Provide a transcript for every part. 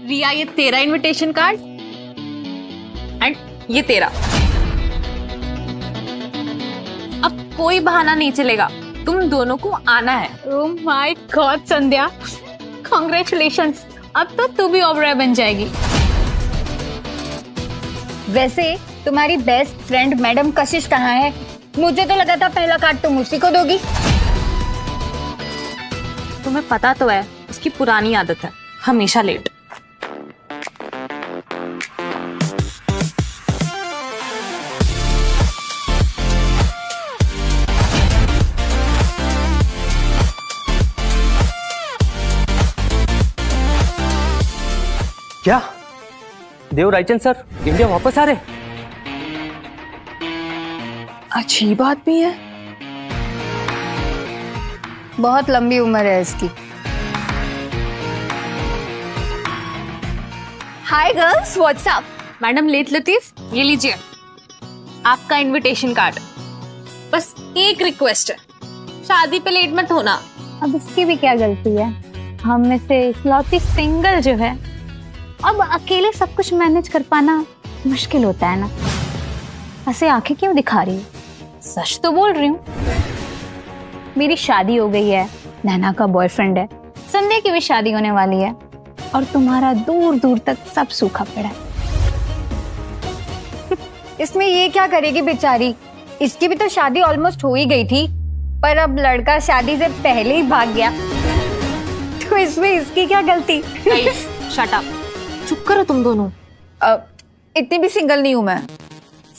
रिया, ये तेरा invitation card and ये तेरा। अब कोई बहाना नहीं चलेगा, तुम दोनों को आना है। Oh my God Sandhya, congratulations, अब तो तू भी ओबराय बन जाएगी। वैसे तुम्हारी बेस्ट फ्रेंड मैडम कशिश कहाँ है? मुझे तो लगा था पहला कार्ड तुम उसी को दोगी। तुम्हें पता तो है उसकी पुरानी आदत है, हमेशा लेट। क्या देव रायचंद सर इंडिया वापस आ रहे? अच्छी बात भी है। बहुत लंबी उम्र है इसकी। Hi girls, what's up? Madam late लतीफ, ये लीजिए आपका इनविटेशन कार्ड। बस एक रिक्वेस्ट है, शादी पे लेट मत होना। अब इसकी भी क्या गलती है? हम में से इकलौती सिंगल जो है, अब अकेले सब कुछ मैनेज कर पाना मुश्किल होता है ना। ऐसे आंखें क्यों दिखा रही है? सच तो बोल रही हूँ। मेरी शादी हो गई है, नैना का बॉयफ्रेंड है, संध्या की भी शादी होने वाली है, और तुम्हारा दूर दूर तक सब सूखा पड़ा है। इसमें ये क्या करेगी बेचारी? इसकी भी तो शादी ऑलमोस्ट हो ही गई थी, पर अब लड़का शादी से पहले ही भाग गया, तो इसमें इसकी क्या गलती? शट अप, चुप करो तुम दोनों। इतनी भी सिंगल नहीं हूँ मैं।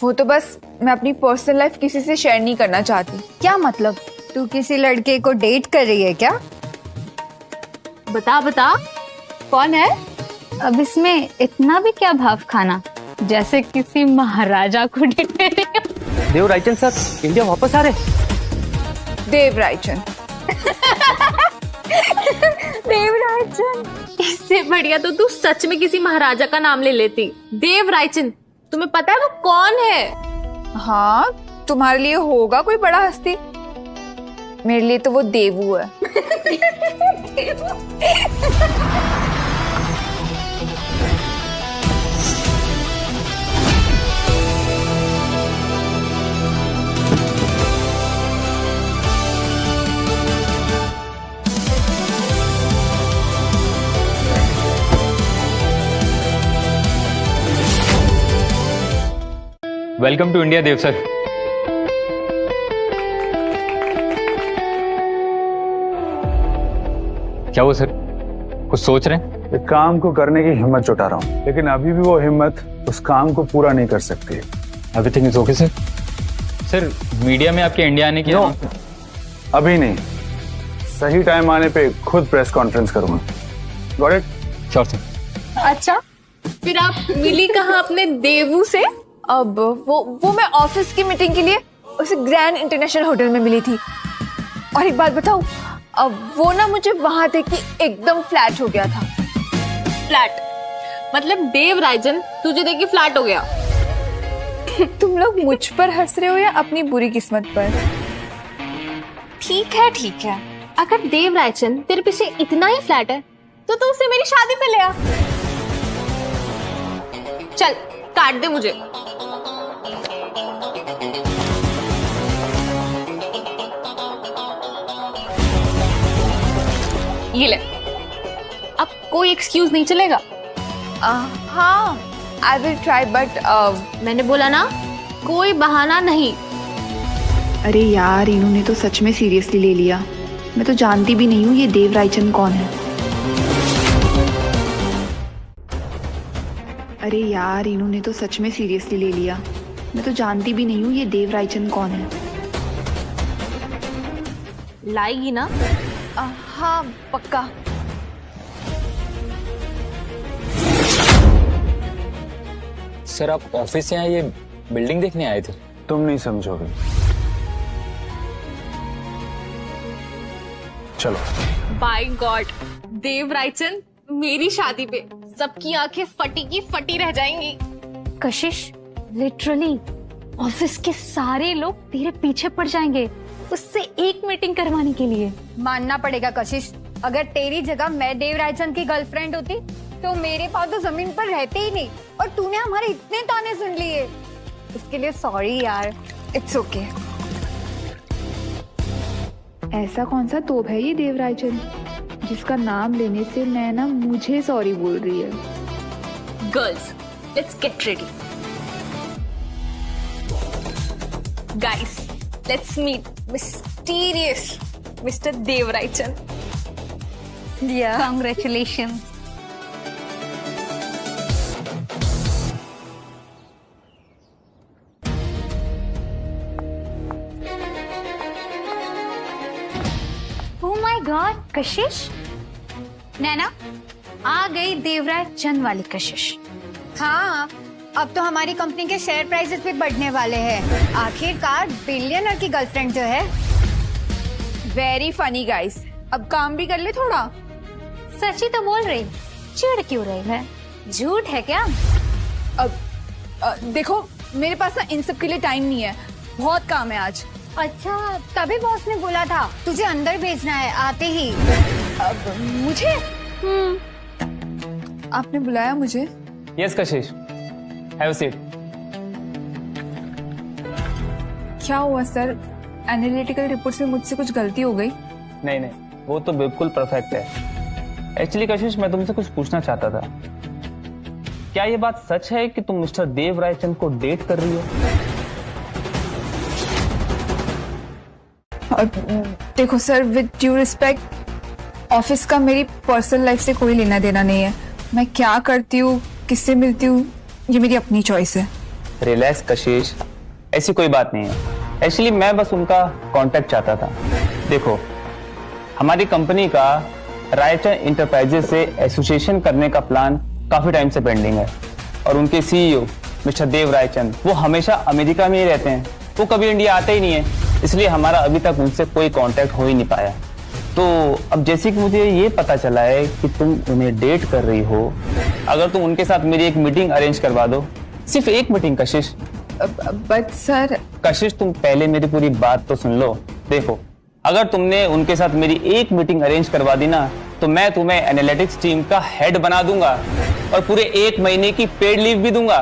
वो तो बस मैं अपनी पर्सनल लाइफ किसी से शेयर नहीं करना चाहती। क्या मतलब? तू किसी लड़के को डेट कर रही है क्या? बता बता, कौन है? अब इसमें इतना भी क्या भाव खाना, जैसे किसी महाराजा को डेट कर रही हो। देव रायचंद सर इंडिया वापस आ रहे? देव रायचंद। देव रायचंद, इससे बढ़िया तो तू सच में किसी महाराजा का नाम ले लेती। देव रायचंद, तुम्हें पता है वो कौन है? हाँ, तुम्हारे लिए होगा कोई बड़ा हस्ती, मेरे लिए तो वो देवू है। Welcome to India Dev sir. क्या वो सर कुछ सोच रहे हैं? एक काम को करने की हिम्मत जुटा रहा हूँ, लेकिन अभी भी वो हिम्मत उस काम को पूरा नहीं कर सकती। Everything is okay sir. Sir media में आपके इंडिया आने की अभी नहीं, सही टाइम आने पे खुद प्रेस कॉन्फ्रेंस करूंगा। Got it? Sure sir. अच्छा, फिर आप मिली कहाँ अपने देवू से? अब वो मैं ऑफिस की मीटिंग के लिए उसे ग्रैंड इंटरनेशनल होटल में मिली थी। और एक बात बताऊं, अब वो ना मुझे वहां देख के एकदम फ्लैट हो गया था। फ्लैट मतलब देव रायचंद तुझे देख के फ्लैट हो गया? तुम लोग मुझ पर हंस रहे हो या अपनी बुरी किस्मत पर? ठीक है, अगर देव रायचंद तेरे पीछे इतना ही फ्लैट है तो तू उसे मेरी शादी पे ले आ। चल काट दे मुझे। ये ले, अब कोई एक्सक्यूज नहीं चलेगा। हाँ, आई विल ट्राई, बट मैंने बोला ना, कोई बहाना नहीं। अरे यार, इन्होंने तो सच में सीरियसली ले लिया। मैं तो जानती भी नहीं हूँ ये देव रायचंद कौन है। अरे यार, इन्होंने तो सच में सीरियसली ले लिया। मैं तो जानती भी नहीं हूँ ये देव रायचंद कौन है। लाएगी ना? हाँ पक्का। सर आप ऑफिस से ये बिल्डिंग देखने आए थे? तुम नहीं समझोगे। चलो। बाय गॉड, देव रायचंद मेरी शादी पे सबकी आंखें फटी की फटी रह जाएंगी। कशिश, लिटरली ऑफिस के सारे लोग तेरे पीछे पड़ जाएंगे उससे एक मीटिंग करवाने के लिए। मानना पड़ेगा कशिश, अगर तेरी जगह मैं देव रायचंद की गर्लफ्रेंड होती तो मेरे पास तो जमीन पर रहते ही नहीं, और तूने हमारे इतने ताने सुन लिए। इसके लिए सॉरी यार। It's okay. ऐसा कौन सा तोप है ये देवराजन जिसका नाम लेने से नैना मुझे सॉरी बोल रही है। Girls, let's get ready. Guys, let's meet mysterious mister Devarajan. Congratulations. Oh my God, कशिश। नैना, आ गई देवराज चंद वाली कशिश। हाँ, अब तो हमारी कंपनी के शेयर प्राइसेस भी बढ़ने वाले हैं। आखिरकार बिलियनर की गर्लफ्रेंड जो है। वेरी फनी गाइस, अब काम भी कर ले थोड़ा। सच्ची तो बोल रही, चिढ़ क्यों रही है? झूठ है क्या? अब देखो, मेरे पास ना इन सब के लिए टाइम नहीं है, बहुत काम है आज। अच्छा, तभी बॉस ने बोला था तुझे अंदर भेजना है आते ही। अब मुझे आपने बुलाया मुझे? Yes Kashish, have a seat. क्या हुआ सर? एनालिटिकल रिपोर्ट्स में मुझसे कुछ गलती हो गई? नहीं नहीं, वो तो बिल्कुल परफेक्ट है। एक्चुअली कशिश, मैं तुमसे कुछ पूछना चाहता था। क्या ये बात सच है कि तुम मिस्टर देव रायचंद को डेट कर रही हो? देखो sir, with due respect, office का मेरी पर्सनल लाइफ से कोई लेना देना नहीं है। मैं क्या करती हूँ, किससे मिलती हूँ, ये मेरी अपनी चॉइस है। रिलैक्स कशिश, ऐसी कोई बात नहीं है। एक्चुअली मैं बस उनका कांटेक्ट चाहता था। देखो, हमारी कंपनी का रायचंद इंटरप्राइजेस से एसोसिएशन करने का प्लान काफी टाइम से पेंडिंग है, और उनके सीईओ मिस्टर देव रायचंद वो हमेशा अमेरिका में ही रहते हैं, वो कभी इंडिया आते ही नहीं है, इसलिए हमारा अभी तक उनसे कोई कांटेक्ट हो ही नहीं पाया। तो अब जैसे कि मुझे ये पता चला है कि तुम उन्हें डेट कर रही हो, अगर तुम उनके साथ मेरी एक मीटिंग अरेंज करवा दो, सिर्फ एक मीटिंग कशिश। But sir. कशिश, तुम पहले मेरी पूरी बात तो सुन लो। देखो, अगर तुमने उनके साथ मेरी एक मीटिंग अरेंज करवा दी ना, तो मैं तुम्हें एनालिटिक्स टीम का हेड बना दूंगा और पूरे 1 महीने की पेड लीव भी दूंगा।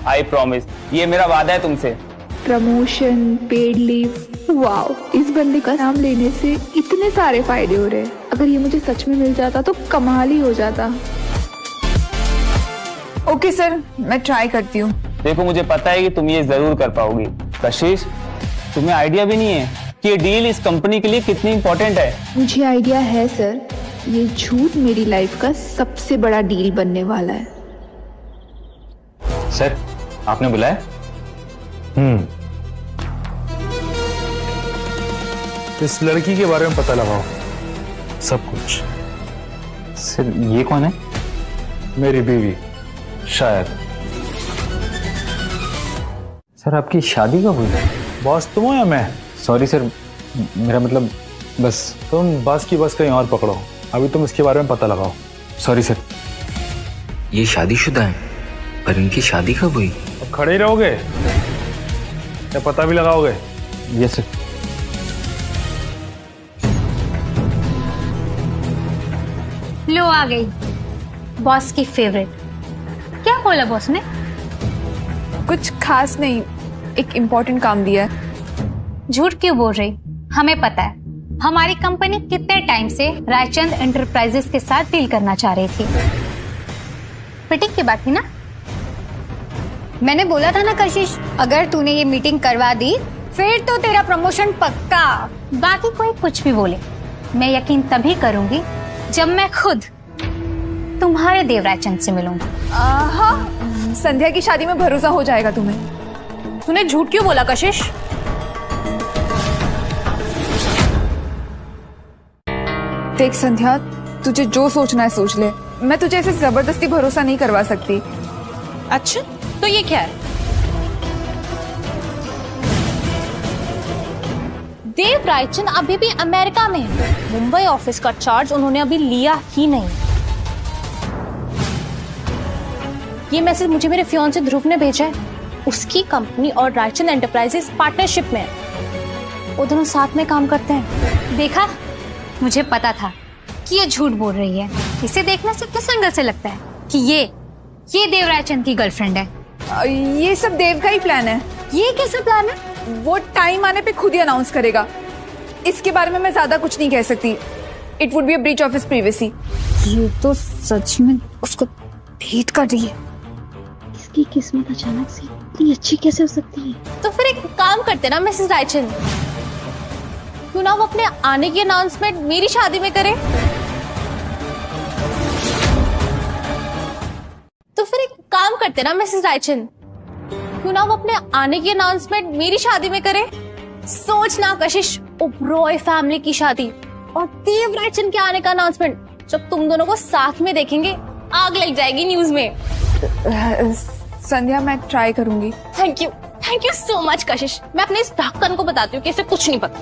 आई प्रॉमिस, ये मेरा वादा है तुमसे। प्रमोशन, पेड लीव, वाओ, इस बंदे का नाम लेने से इतने सारे फायदे हो रहे हैं। अगर ये मुझे सच में मिल जाता तो कमाल ही हो जाता। ओके सर, मैं ट्राई करती हूँ। देखो, मुझे पता है कि तुम ये जरूर कर पाओगी। कशिश, तुम्हें आइडिया भी नहीं है कि ये डील इस कंपनी के लिए कितनी इंपॉर्टेंट है। मुझे आइडिया है सर, ये झूठ मेरी लाइफ का सबसे बड़ा डील बनने वाला है। सर, आपने बुलाया? इस लड़की के बारे में पता लगाओ सब कुछ। सर, ये कौन है? मेरी बीवी शायद। सर, आपकी शादी कब हुई? बॉस तुम हो या मैं? सॉरी सर, मेरा मतलब बस। तुम बस की बस कहीं और पकड़ो, अभी तुम इसके बारे में पता लगाओ। Sorry sir. ये शादीशुदा है, पर इनकी शादी कब हुई? अब खड़े ही रहोगे या पता भी लगाओगे? Yes sir. लो, आ गई बॉस की फेवरेट। क्या बोला बॉस ने? कुछ खास नहीं, एक इम्पोर्टेंट काम दिया है। झूठ क्यों बोल रही? हमें पता है हमारी कंपनी कितने टाइम से रायचंद एंटरप्राइजेस के साथ डील करना चाह रही थी। मीटिंग की बात थी ना? मैंने बोला था ना कशिश, अगर तूने ये मीटिंग करवा दी फिर तो तेरा प्रमोशन पक्का। बाकी कोई कुछ भी बोले, मैं यकीन तभी करूंगी जब मैं खुद तुम्हारे देवराजचंद से मिलूंगी। हाँ, संध्या की शादी में भरोसा हो जाएगा तुम्हें। तूने झूठ क्यों बोला कशिश? देख संध्या, तुझे जो सोचना है सोच ले, मैं तुझे ऐसे जबरदस्ती भरोसा नहीं करवा सकती। अच्छा, तो ये क्या है? देव रायचंद अभी भी अमेरिका में है। मुंबई ऑफिस का चार्ज उन्होंने अभी लिया ही नहीं। ये मैसेज मुझे मेरे फियांसे ध्रुव ने भेजा है। उसकी कंपनी और रायचंद एंटरप्राइजेस पार्टनरशिप में है, वो दोनों साथ में काम करते हैं। देखा, मुझे पता था कि ये झूठ बोल रही है, इसे देखने से किस एंगल से लगता है कि ये देवराजचंद की गर्लफ्रेंड है? ये सब देव का ही प्लान है। ये कैसा प्लान है? वो टाइम आने पे खुद ही अनाउंस करेगा। इसके बारे में मैं ज्यादा कुछ नहीं कह सकती। It would be a breach of his privacy. ये तो सच में उसको डेट कर रही है। इसकी किस्मत अचानक से इतनी अच्छी कैसे हो सकती है? तो फिर एक काम करते ना मिसेस रायचंद, क्यों ना वो अपने आने की अनाउंसमेंट मेरी शादी में करे? तो फिर एक काम करते ना मिसेस रायचंद, क्यों ना वो अपने आने की अनाउंसमेंट मेरी शादी में करे? सोचना कशिश, ओबरॉय फैमिली की शादी और देव रायचंद के आने का अनाउंसमेंट जब तुम दोनों को साथ में देखेंगे, आग लग जाएगी न्यूज में। संध्या, मैं ट्राई करूंगी। थैंक यू सो मच कशिश। मैं अपने इस ढक्कन को बताती हूँ कि इसे कुछ नहीं पता।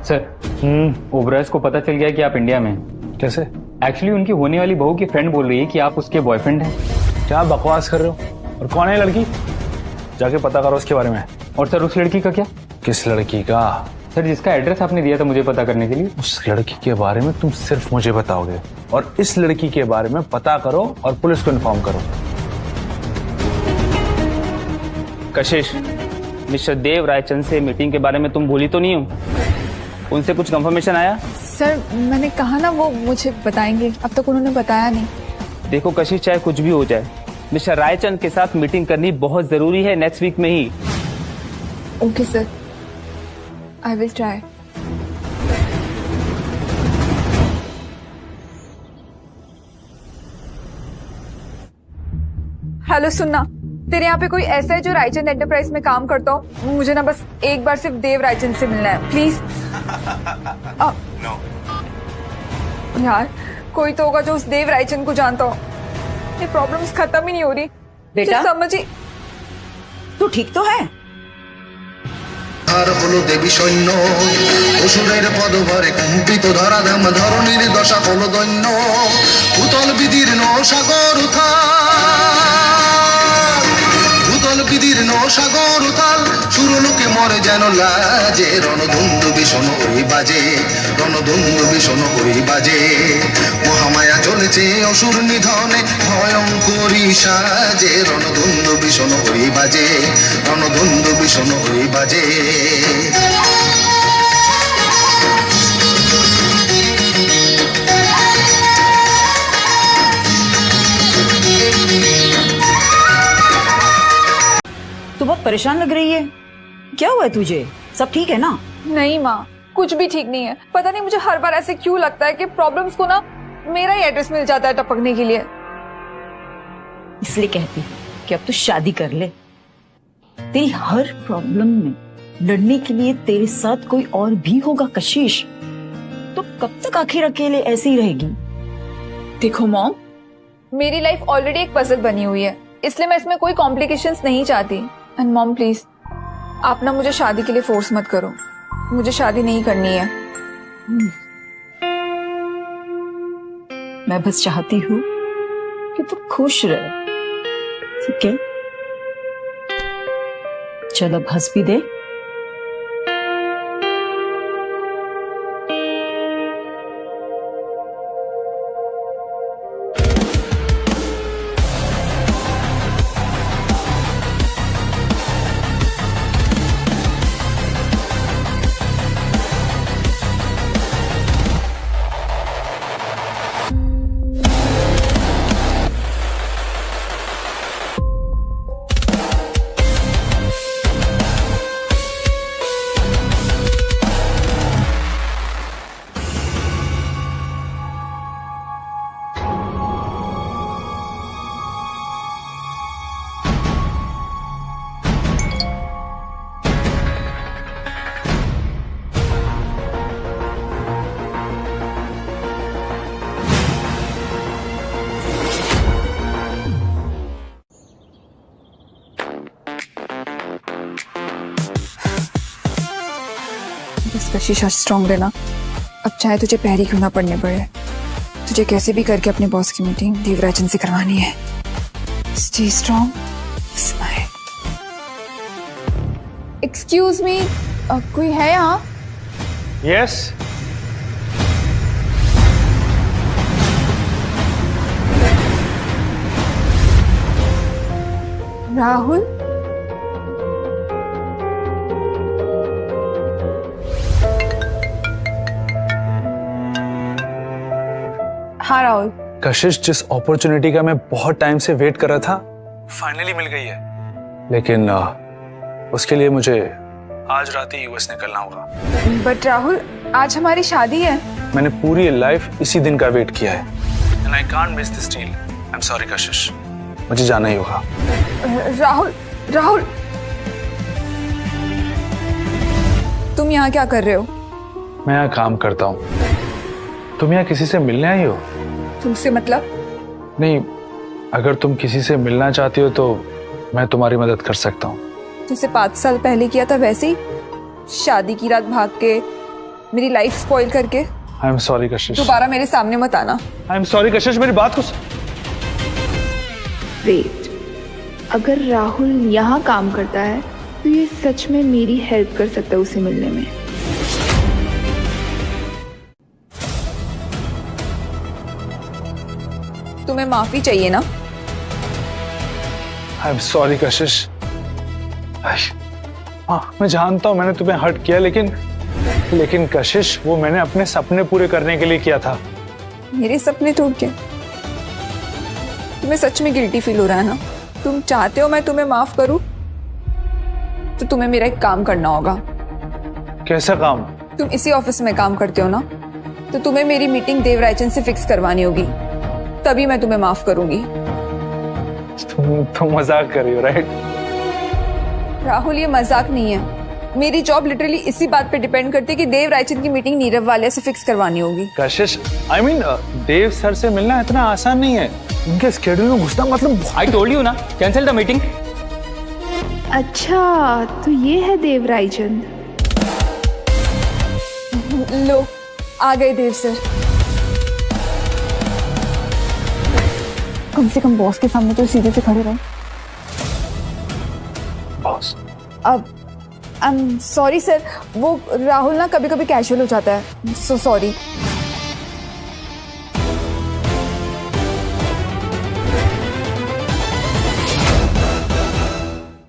सर, ओबरायस को पता चल गया कि आप इंडिया में हैं। कैसे? एक्चुअली उनकी होने वाली बहू की फ्रेंड बोल रही है कि आप उसके बॉयफ्रेंड हैं। क्या बकवास कर रहे हो? और कौन है लड़की? जाके पता करो उसके बारे में। और सर, उस लड़की का क्या? किस लड़की का? सर, जिसका एड्रेस आपने दिया था मुझे पता करने के लिए। उस लड़की के बारे में तुम सिर्फ मुझे बताओगे और इस लड़की के बारे में पता करो और पुलिस को इन्फॉर्म करो। कशिश, मिस्टर देव रायचंद से मीटिंग के बारे में तुम भूली तो नहीं हो? उनसे कुछ कंफर्मेशन आया? सर, मैंने कहा ना वो मुझे बताएंगे। अब तक उन्होंने बताया नहीं। देखो कशिश, चाहे कुछ भी हो जाए, मिस्टर रायचंद के साथ मीटिंग करनी बहुत जरूरी है, नेक्स्ट वीक में ही। Okay sir, I will try. Hello, सुनना, तेरे यहाँ पे कोई ऐसा है जो रायचंद एंटरप्राइज में काम करता हो? मुझे ना बस एक बार सिर्फ देव रायचंद से मिलना है, प्लीज। यार, कोई तो होगा जो उस देव रायचंद को जानता हो। ये प्रॉब्लम्स खत्म ही नहीं हो रही बेटा। समझी? तू ठीक तो है? আর হলো দেবী সৈন্য অসুরের পদভারে কম্পিত ধরাধাম ধরণীর দশা হলো দৈন্য ভূতল বিদীর্ণ সাগর উথাল ভূতল বিদীর্ণ সাগর উথাল সুরলোকে মরে যেন লাজে রণধুন্দু ভীষণ ওই বাজে রণধুন্দু ভীষণ ওই বাজে মহামায়া চলেছে অসুর নিধনে ভয়ঙ্করী সাজে রণধুন্দু ভীষণ ওই বাজে রণধুন্দু ভীষণ ওই বাজে तू बहुत परेशान लग रही है। क्या हुआ है तुझे? सब ठीक है ना? नहीं माँ, कुछ भी ठीक नहीं है। पता नहीं मुझे हर बार ऐसे क्यों लगता है कि प्रॉब्लम्स को ना मेरा ही एड्रेस मिल जाता है टपकने के लिए। इसलिए कहती कि अब तू शादी कर ले। तेरी हर प्रॉब्लम में लड़ने के लिए तेरे साथ कोई और भी होगा कशिश। तो कब तक आखिर अकेले ऐसे ही रहेगी? देखो मॉम, मेरी लाइफ ऑलरेडी एक पजल बनी हुई है, इसलिए मैं इसमें कोई कॉम्प्लिकेशंस नहीं चाहती। एंड मॉम प्लीज, आप ना मुझे शादी के लिए फोर्स मत करो। मुझे शादी नहीं करनी है। मैं बस चाहती हूँ कि तू खुश रहे, ठीक है? चल अब हंस भी दे। कशिश, स्ट्रॉन्ग रहना। अब चाहे तुझे पैर ही क्यों ना पड़ने पड़े, तुझे कैसे भी करके अपने बॉस की मीटिंग देवराजन से करवानी है। Stay strong, smile. Excuse me, कोई है यहाँ? यस। राहुल? हाँ राहुल। कशिश, जिस अपॉर्चुनिटी का मैं बहुत टाइम से वेट कर रहा था फाइनली मिल गई है, लेकिन उसके लिए मुझे आज रात ही यूएस निकलना होगा। बट राहुल, आज हमारी शादी है। मैंने पूरी लाइफ इसी दिन का वेट किया है and I can't miss this deal. I am sorry कशिश, मुझे जाना ही होगा। राहुल, राहुल, तुम यहाँ क्या कर रहे हो? मैं यहाँ काम करता हूँ। तुम यहाँ किसी से मिलने आई हो? तुमसे मतलब? नहीं, अगर तुम किसी से मिलना चाहती हो तो मैं तुम्हारी मदद कर सकता हूँ। जैसे 5 साल पहले किया था वैसे ही, शादी की रात भाग के मेरी लाइफ स्पॉइल करके। आई एम सॉरी कशिश। दोबारा मेरे सामने मत आना। आई एम सॉरी कशिश, मेरी बात को वेट, अगर राहुल यहाँ काम करता है तो ये सच में मेरी हेल्प कर सकता है उसे मिलने में। तुम्हें माफी चाहिए ना? आई एम सॉरी कशिश। हाँ, मैं जानता हूँ मैंने तुम्हें हर्ट किया, लेकिन कशिश, वो मैंने अपने सपने पूरे करने के लिए किया था। मेरे सपने टूट गए? तुम्हें सच में गिल्टी फील हो रहा है ना? तुम चाहते हो मैं तुम्हें माफ करूं? तो तुम्हें मेरा एक काम करना होगा। कैसा काम? तुम इसी ऑफिस में काम करते हो ना, तो तुम्हें मेरी मीटिंग देव रायचंद से फिक्स करवानी होगी, तभी मैं तुम्हें माफ करूंगी। तुम मजाक कर रही हो, राइट? राहुल, ये मजाक नहीं है। मेरी जॉब लिटरली इसी बात पे डिपेंड करती है कि देव रायचंद की मीटिंग नीरव वाले से फिक्स करवानी होगी। कशिश, I mean, देव सर से मिलना इतना आसान नहीं है। उनके स्केड्यूल में घुसना मतलब। आई टोल्ड यू ना, कैंसिल द मीटिंग। अच्छा, तो ये है देव रायचंद। लो, आ गए देव सर। कम से कम बॉस के सामने तो सीधे से खड़े रहो। बॉस? अब आई एम सॉरी सर, वो राहुल ना कभी कभी कैजुअल हो जाता है, सो सॉरी।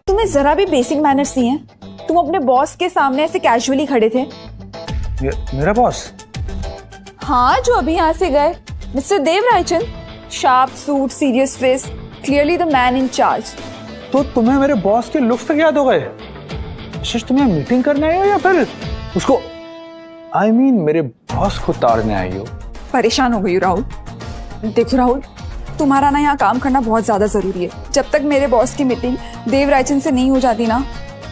तुम्हें जरा भी बेसिक मैनर्स नहीं है? तुम अपने बॉस के सामने ऐसे कैजुअली खड़े थे। मेरा बॉस? हाँ, जो अभी यहाँ से गए, mister Dev Raichand. Sharp suit, serious face, clearly the man in charge. तो तुम्हें मेरे बॉस के लुक्स तक याद हो गए? कशिश, तुम्हें मीटिंग करने आई हो या फिर उसको, I mean, मेरे बॉस को ताड़ने आई हो? परेशान हो गई हो राहुल। देखो राहुल, तुम्हारा ना यहाँ काम करना बहुत ज्यादा जरूरी है। जब तक मेरे बॉस की मीटिंग देव रायचंद से नहीं हो जाती ना,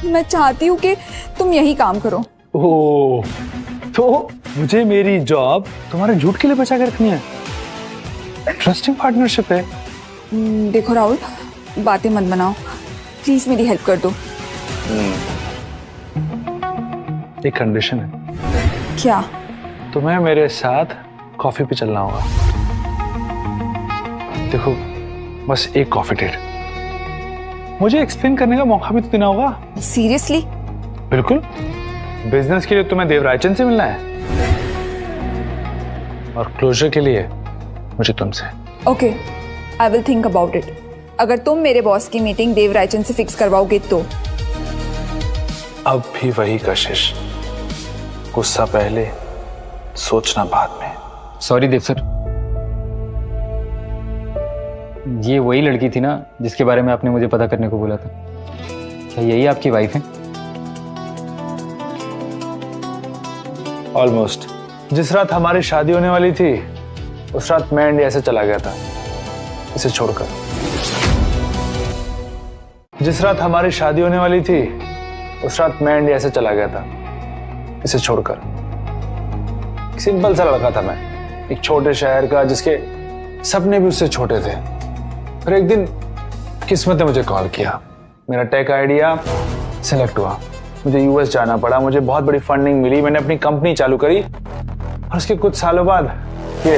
मैं चाहती हूँ कि तुम यही काम करो। ओह, तो मुझे मेरी जॉब तुम्हारे झूठ के लिए बचा के रखनी है? इंटरेस्टिंग पार्टनरशिप है। देखो राहुल, बातें मत बनाओ, प्लीज मेरी हेल्प कर दो। एक कंडीशन है। क्या? तुम्हें मेरे साथ कॉफी पे चलना होगा। देखो, बस एक कॉफी डेट। मुझे एक्सप्लेन करने का मौका भी तो देना होगा। सीरियसली? बिल्कुल। बिजनेस के लिए तुम्हें देव रायचंद से मिलना है और क्लोजर के लिए मुझे तुमसे। Okay, I will think about it. अगर तुम मेरे बॉस की मीटिंग देव रायचंद से फिक्स करवाओगे तो। अब भी वही कशिश, गुस्सा पहले, सोचना बाद में। सॉरी देव सर, ये वही लड़की थी ना जिसके बारे में आपने मुझे पता करने को बोला था? क्या यही आपकी वाइफ है? ऑलमोस्ट। जिस रात हमारी शादी होने वाली थी, उस रात मैं इंडिया से चला गया था इसे छोड़कर। जिस रात हमारी शादी होने वाली थी, उस रात मैं इंडिया से चला गया था इसे छोड़कर। सिंपल सा लड़का था मैं, एक छोटे शहर का जिसके सपने भी उससे छोटे थे। फिर एक दिन किस्मत ने मुझे कॉल किया, मेरा टेक आइडिया सिलेक्ट हुआ, मुझे यूएस जाना पड़ा, मुझे बहुत बड़ी फंडिंग मिली, मैंने अपनी कंपनी चालू करी और उसके कुछ सालों बाद ये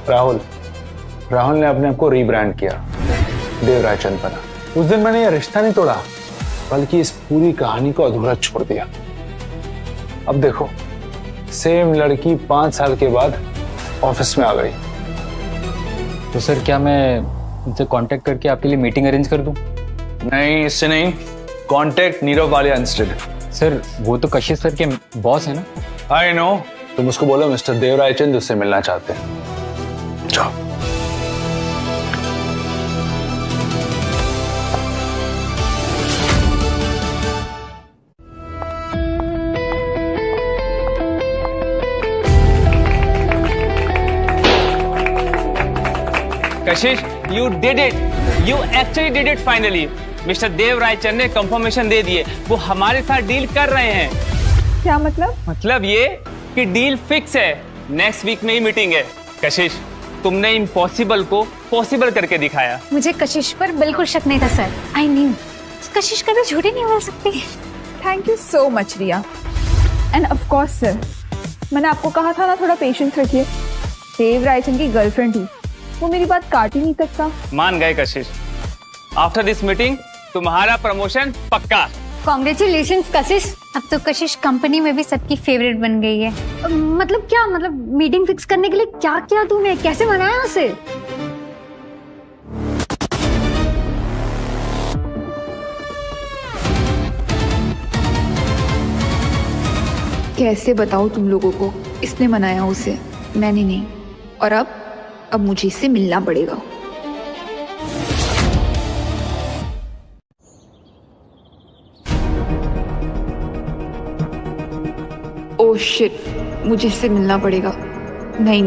राहुल ने अपने आप को रीब्रांड किया, देव रायचंद बना। उस दिन मैंने ये रिश्ता नहीं तोड़ा, बल्कि इस पूरी कहानी को अधूरा छोड़ दिया। अब देखो, सेम लड़की 5 साल के बाद ऑफिस में आ गई। तो सर क्या मैं उनसे कांटेक्ट करके आपके लिए मीटिंग अरेंज कर दूं? नहीं, इससे नहीं। Contact Nirav Walia instead. Sir वो तो कशिश सर के बॉस है ना। आई नो, तुम उसको बोलो मिस्टर देवरायचंद उससे मिलना चाहते हैं। जाओ। कशिश, you did it. You actually did it finally. Mister Dev Raichand ने कंफर्मेशन दे दिए, वो हमारे साथ डील कर रहे हैं। क्या मतलब? मतलब ये कि डील फिक्स है, नेक्स्ट वीक में ही मीटिंग है। कशिश, तुमने इम्पॉसिबल को पॉसिबल करके दिखाया। मुझे कशिश पर बिल्कुल शक नहीं था सर। आई न्यू कशिश कभी झूठी नहीं बोल सकती। Thank you so much Riya. And of course sir, मैंने आपको कहा था ना, थोड़ा पेशेंस रखिए। देव रायचंद की गर्लफ्रेंड थी, वो मेरी बात काट ही नहीं सकता। मान गए कशिश। आफ्टर दिस मीटिंग तुम्हारा प्रमोशन पक्का। कॉन्ग्रेचुलेशंस कशिश। अब तो कशिश कंपनी में भी सबकी फेवरेट बन गई है। मतलब क्या, मतलब मीटिंग फिक्स करने के लिए क्या किया तूने, कैसे मनाया उसे? कैसे बताऊं तुम लोगों को, इसने मनाया उसे, मैंने नहीं। और अब मुझे इससे मिलना पड़ेगा। ओह शिट, मुझे इससे मिलना पड़ेगा। नहीं,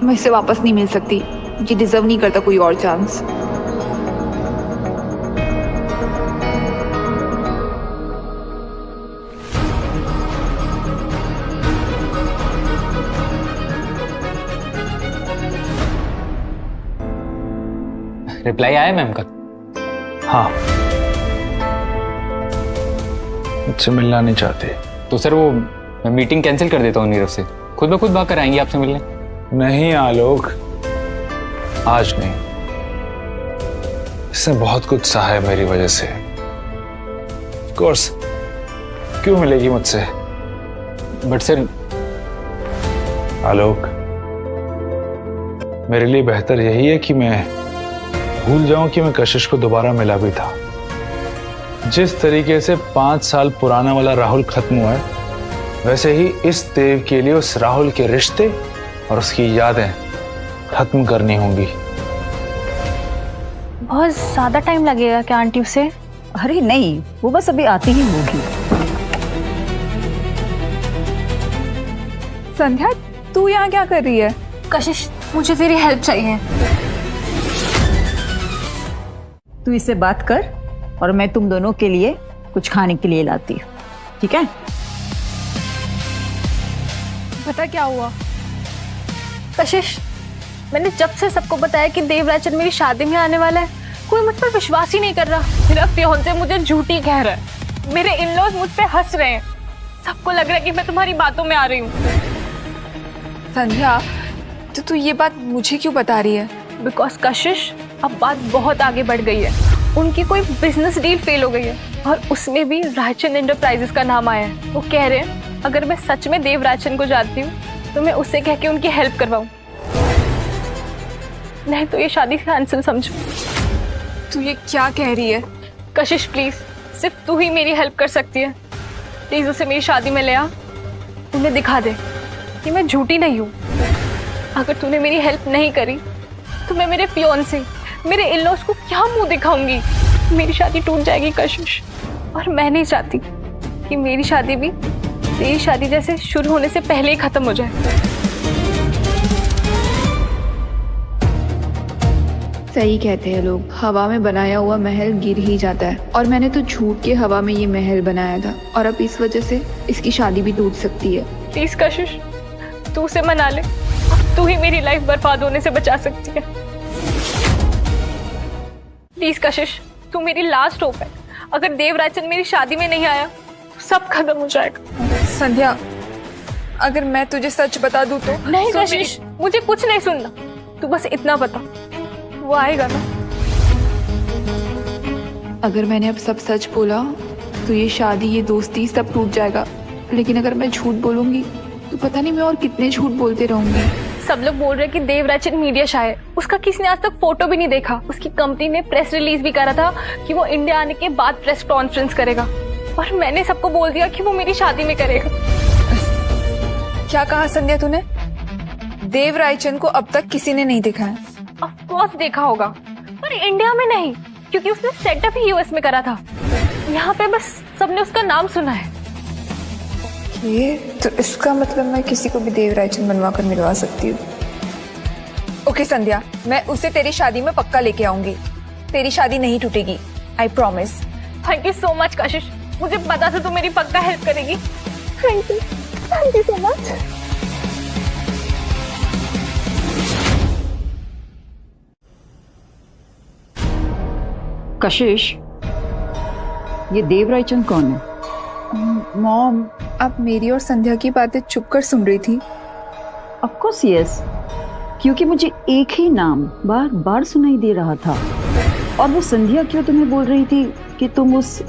मैं इससे वापस नहीं मिल सकती। ये डिजर्व नहीं करता कोई और चांस। रिप्लाई आया मैम का? हाँ, मुझसे मिलना नहीं चाहते। तो सर वो मैं मीटिंग कैंसिल कर देता हूँ नीरव से, खुद ब खुद भाग कर आएंगे आपसे मिलने। नहीं आलोक, आज नहीं। इसने बहुत कुछ सहा है मेरी वजह से। ऑफ कोर्स, क्यों मिलेगी मुझसे? बट सर आलोक, मेरे लिए बेहतर यही है कि मैं भूल जाऊं कि मैं कशिश को दोबारा मिला भी था। जिस तरीके से 5 साल पुराना वाला राहुल खत्म हुआ है, वैसे ही इस देव के लिए उस राहुल के रिश्ते और उसकी यादें खत्म करनी होंगी। बहुत ज्यादा टाइम लगेगा क्या आंटी उसे? अरे नहीं, वो बस अभी आती ही होगी। संध्या, तू यहाँ क्या कर रही है? कशिश, मुझे तेरी हेल्प चाहिए। तू इससे बात कर और मैं तुम दोनों के लिए कुछ खाने के लिए लाती हूँ, ठीक है? पता क्या हुआ? कशिश, मैंने जब से सबको बताया कि देव रायचंद मेरी शादी में आने वाला है, कोई मुझ पर विश्वास ही नहीं कर रहा। मेरा फियांसे मुझे झूठी कह रहा है, मेरे इन-लॉज मुझ पे हंस रहे हैं, सबको लग रहा है कि मैं तुम्हारी बातों में आ रही हूँ। संध्या, तो तू ये बात मुझे क्यों बता रही है? बिकॉज कशिश, अब बात बहुत आगे बढ़ गई है। उनकी कोई बिजनेस डील फेल हो गई है और उसमें भी रायचंद एंटरप्राइजेस का नाम आया है। वो कह रहे हैं अगर मैं सच में देव रायचंद को जानती हूँ तो मैं उससे कह के उनकी हेल्प करवाऊं, नहीं तो ये शादी कैंसिल समझो। तू ये क्या कह रही है? कशिश प्लीज, सिर्फ तू ही मेरी हेल्प कर सकती है। प्लीज उसे मेरी शादी में ले आ, उन्हें दिखा दे कि मैं झूठी नहीं हूँ। अगर तूने मेरी हेल्प नहीं करी तो मैं मेरे फियांसे, मेरे इन-लॉज को क्या मुंह दिखाऊंगी? मेरी शादी टूट जाएगी कशिश, और मैं नहीं चाहती कि मेरी शादी भी तेरी शादी जैसे शुरू होने से पहले ही खत्म हो जाए। सही कहते हैं लोग, हवा में बनाया हुआ महल गिर ही जाता है। और मैंने तो झूठ के हवा में ये महल बनाया था, और अब इस वजह से इसकी शादी भी टूट सकती है। प्लीज कशिश, तू उसे मना ले, तू ही मेरी लाइफ बर्बाद होने से बचा सकती है। प्लीज कशिश, तू मेरी लास्ट होप है। अगर देव रायचंद मेरी शादी में नहीं आया तो सब खत्म हो जाएगा। संध्या, अगर मैं तुझे सच बता दूं तो? नहीं कशिश, मुझे कुछ नहीं सुनना, तू बस इतना बता, वो आएगा ना? अगर मैंने अब सब सच बोला तो ये शादी, ये दोस्ती सब टूट जाएगा। लेकिन अगर मैं झूठ बोलूंगी तो पता नहीं मैं और कितने झूठ बोलते रहूंगी। सब लोग बोल रहे हैं कि देवराजन मीडिया शाह है। उसका किसी ने आज तक फोटो भी नहीं देखा। उसकी कंपनी ने प्रेस रिलीज भी करा था कि वो इंडिया आने के बाद प्रेस कॉन्फ्रेंस करेगा, और मैंने सबको बोल दिया कि वो मेरी शादी में करेगा। क्या कहा संध्या तूने? देव रायचंद को अब तक किसी ने नहीं देखा है? ऑफ कोर्स देखा होगा, पर इंडिया में नहीं, क्योंकि उसने सेटअप ही यूएस में करा था। यहाँ पे बस सबने उसका नाम सुना है। ये तो इसका मतलब मैं किसी को भी देव रायचंद बनवा कर मिलवा सकती हूँ। ओके संध्या, मैं उसे तेरी शादी में पक्का लेके आऊंगी। तेरी शादी नहीं टूटेगी, I promise. Thank you so much Kashish, मुझे पता था तू मेरी पक्का हेल्प करेगी। Thank you so much. Kashish, ये देव रायचंद कौन है? मॉम, आप मेरी और संध्या की बातें चुप कर सुन रही थी? ऑफ कोर्स यस, क्योंकि मुझे एक ही नाम बार बार सुनाई दे रहा था। और वो संध्या क्यों तुम्हें बोल रही थी कि तुम उस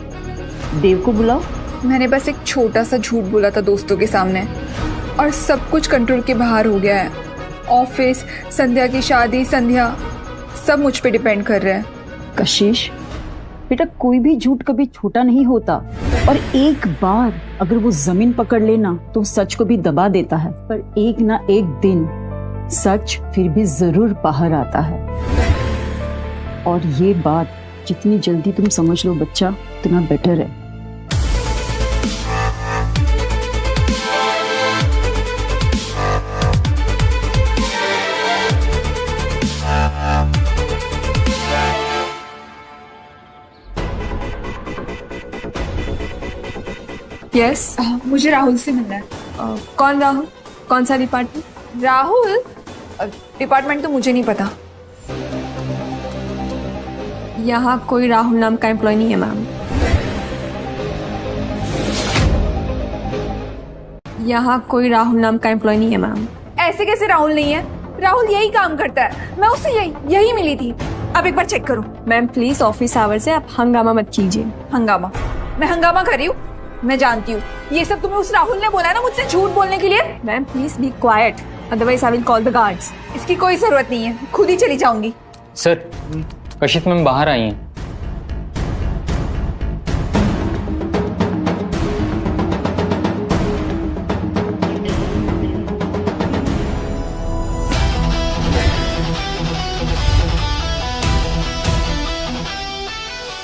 देव को बुलाओ? मैंने बस एक छोटा सा झूठ बोला था दोस्तों के सामने, और सब कुछ कंट्रोल के बाहर हो गया है। ऑफिस, संध्या की शादी, संध्या, सब मुझ पे डिपेंड कर रहे हैं। कशिश बेटा, कोई भी झूठ कभी छोटा नहीं होता, और एक बार अगर वो जमीन पकड़ लेना तो सच को भी दबा देता है। पर एक ना एक दिन सच फिर भी जरूर बाहर आता है। और ये बात जितनी जल्दी तुम समझ लो बच्चा, उतना बेटर है। यस, मुझे राहुल से मिलना है। कौन राहुल? कौन सा डिपार्टमेंट? राहुल? डिपार्टमेंट तो मुझे नहीं पता। यहाँ कोई राहुल नाम का एम्प्लॉय नहीं है मैम। यहाँ कोई राहुल नाम का एम्प्लॉय नहीं है मैम। ऐसे कैसे राहुल नहीं है? राहुल यही काम करता है, मैं उससे यही मिली थी। अब एक बार चेक करो। मैम प्लीज ऑफिस आवर्स है, आप हंगामा मत कीजिए। हंगामा? मैं हंगामा कर रही हूँ? मैं जानती हूँ ये सब तुम्हें उस राहुल ने बोला है ना मुझसे झूठ बोलने के लिए। Ma'am please be quite, otherwise I will call the guards. इसकी कोई जरूरत नहीं है, खुद ही चली जाऊंगी। सर, कशिश मैम बाहर आई हैं।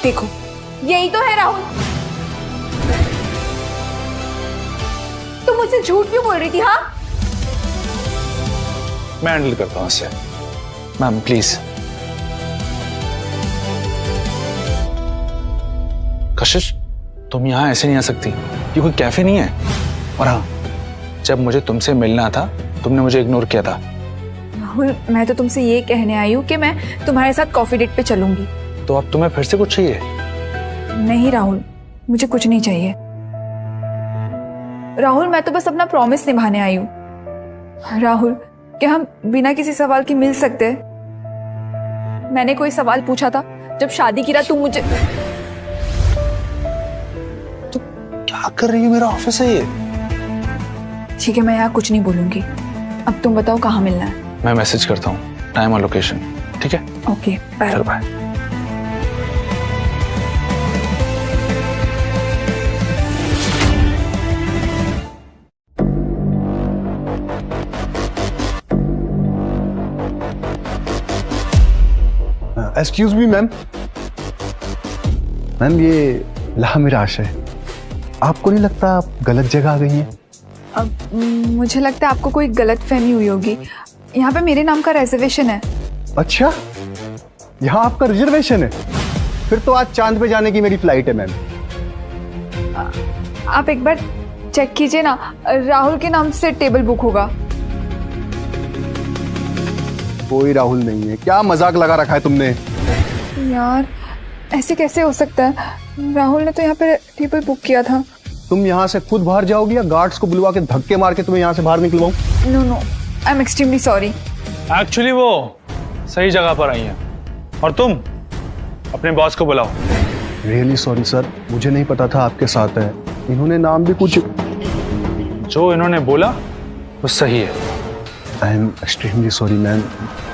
देखो, यही तो है राहुल। तुम मुझसे झूठ क्यों बोल रही थी? हाँ, मैं हैंडल करता हूँ इससे। Ma'am please. कशिश, तुम यहाँ ऐसे नहीं आ सकती, ये कोई कैफे नहीं है। और हाँ, जब मुझे तुमसे मिलना था तुमने मुझे इग्नोर किया था। राहुल, मैं तो तुमसे ये कहने आई हूँ कि मैं तुम्हारे साथ कॉफी डेट पे चलूंगी। तो अब तुम्हें फिर से कुछ चाहिए? नहीं राहुल, मुझे कुछ नहीं चाहिए। राहुल, मैं तो बस अपना प्रॉमिस निभाने आई हूँ। राहुल, क्या हम बिना किसी सवाल के मिल सकते हैं? मैंने कोई सवाल पूछा था जब शादी की रात तुम मुझे... तो क्या कर रही है? मेरा ऑफिस है ये। ठीक है, मैं यहाँ कुछ नहीं बोलूंगी। अब तुम बताओ कहाँ मिलना है? मैं मैसेज करता हूँ, टाइम और लोकेशन। ठीक है? Okay, bye. चलो bye. Excuse me ma'am. Ma'am ये लहा मेरा आशा है, आपको नहीं लगता आप गलत जगह आ गई हैं? अब मुझे लगता है आपको कोई गलत फहमी हुई होगी। यहाँ पे मेरे नाम का रिजर्वेशन है। अच्छा, यहाँ आपका रिजर्वेशन है? फिर तो आज चांद पे जाने की मेरी फ्लाइट है मैम। आप एक बार चेक कीजिए ना, राहुल के नाम से टेबल बुक होगा। कोई राहुल नहीं है। क्या मजाक लगा रखा है तुमने? यार, ऐसे कैसे हो सकता है? राहुल ने तो यहाँ पे टेबल बुक किया था। तुम यहाँ से खुद बाहर जाओगी या गार्ड्स को बुलवा के धक्के मार के तुम्हें यहाँ से बाहर निकलवाऊं? No no, I am extremely sorry. Actually वो सही जगह पर आई हैं, और तुम अपने बॉस को बुलाओ। रियली सॉरी सर, मुझे नहीं पता था आपके साथ है। इन्होंने नाम भी कुछ जो इन्होंने बोला वो सही है। आई एम एक्सट्रीमली सॉरी मैम।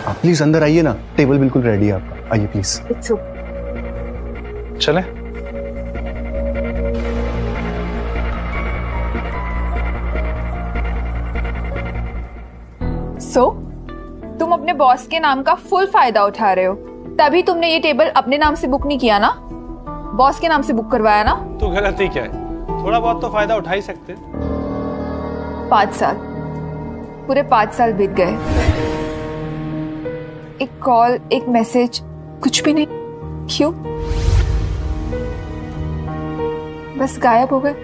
आप प्लीज अंदर आइए ना, टेबल बिल्कुल रेडी है आपका, आइए प्लीज। चले। सो तुम अपने बॉस के नाम का फुल फायदा उठा रहे हो, तभी तुमने ये टेबल अपने नाम से बुक नहीं किया ना, बॉस के नाम से बुक करवाया ना। तो गलती क्या है? थोड़ा बहुत तो फायदा उठा ही सकते। 5 साल, पूरे 5 साल बीत गए, एक कॉल, एक मैसेज, कुछ भी नहीं। क्यों? बस गायब हो गए।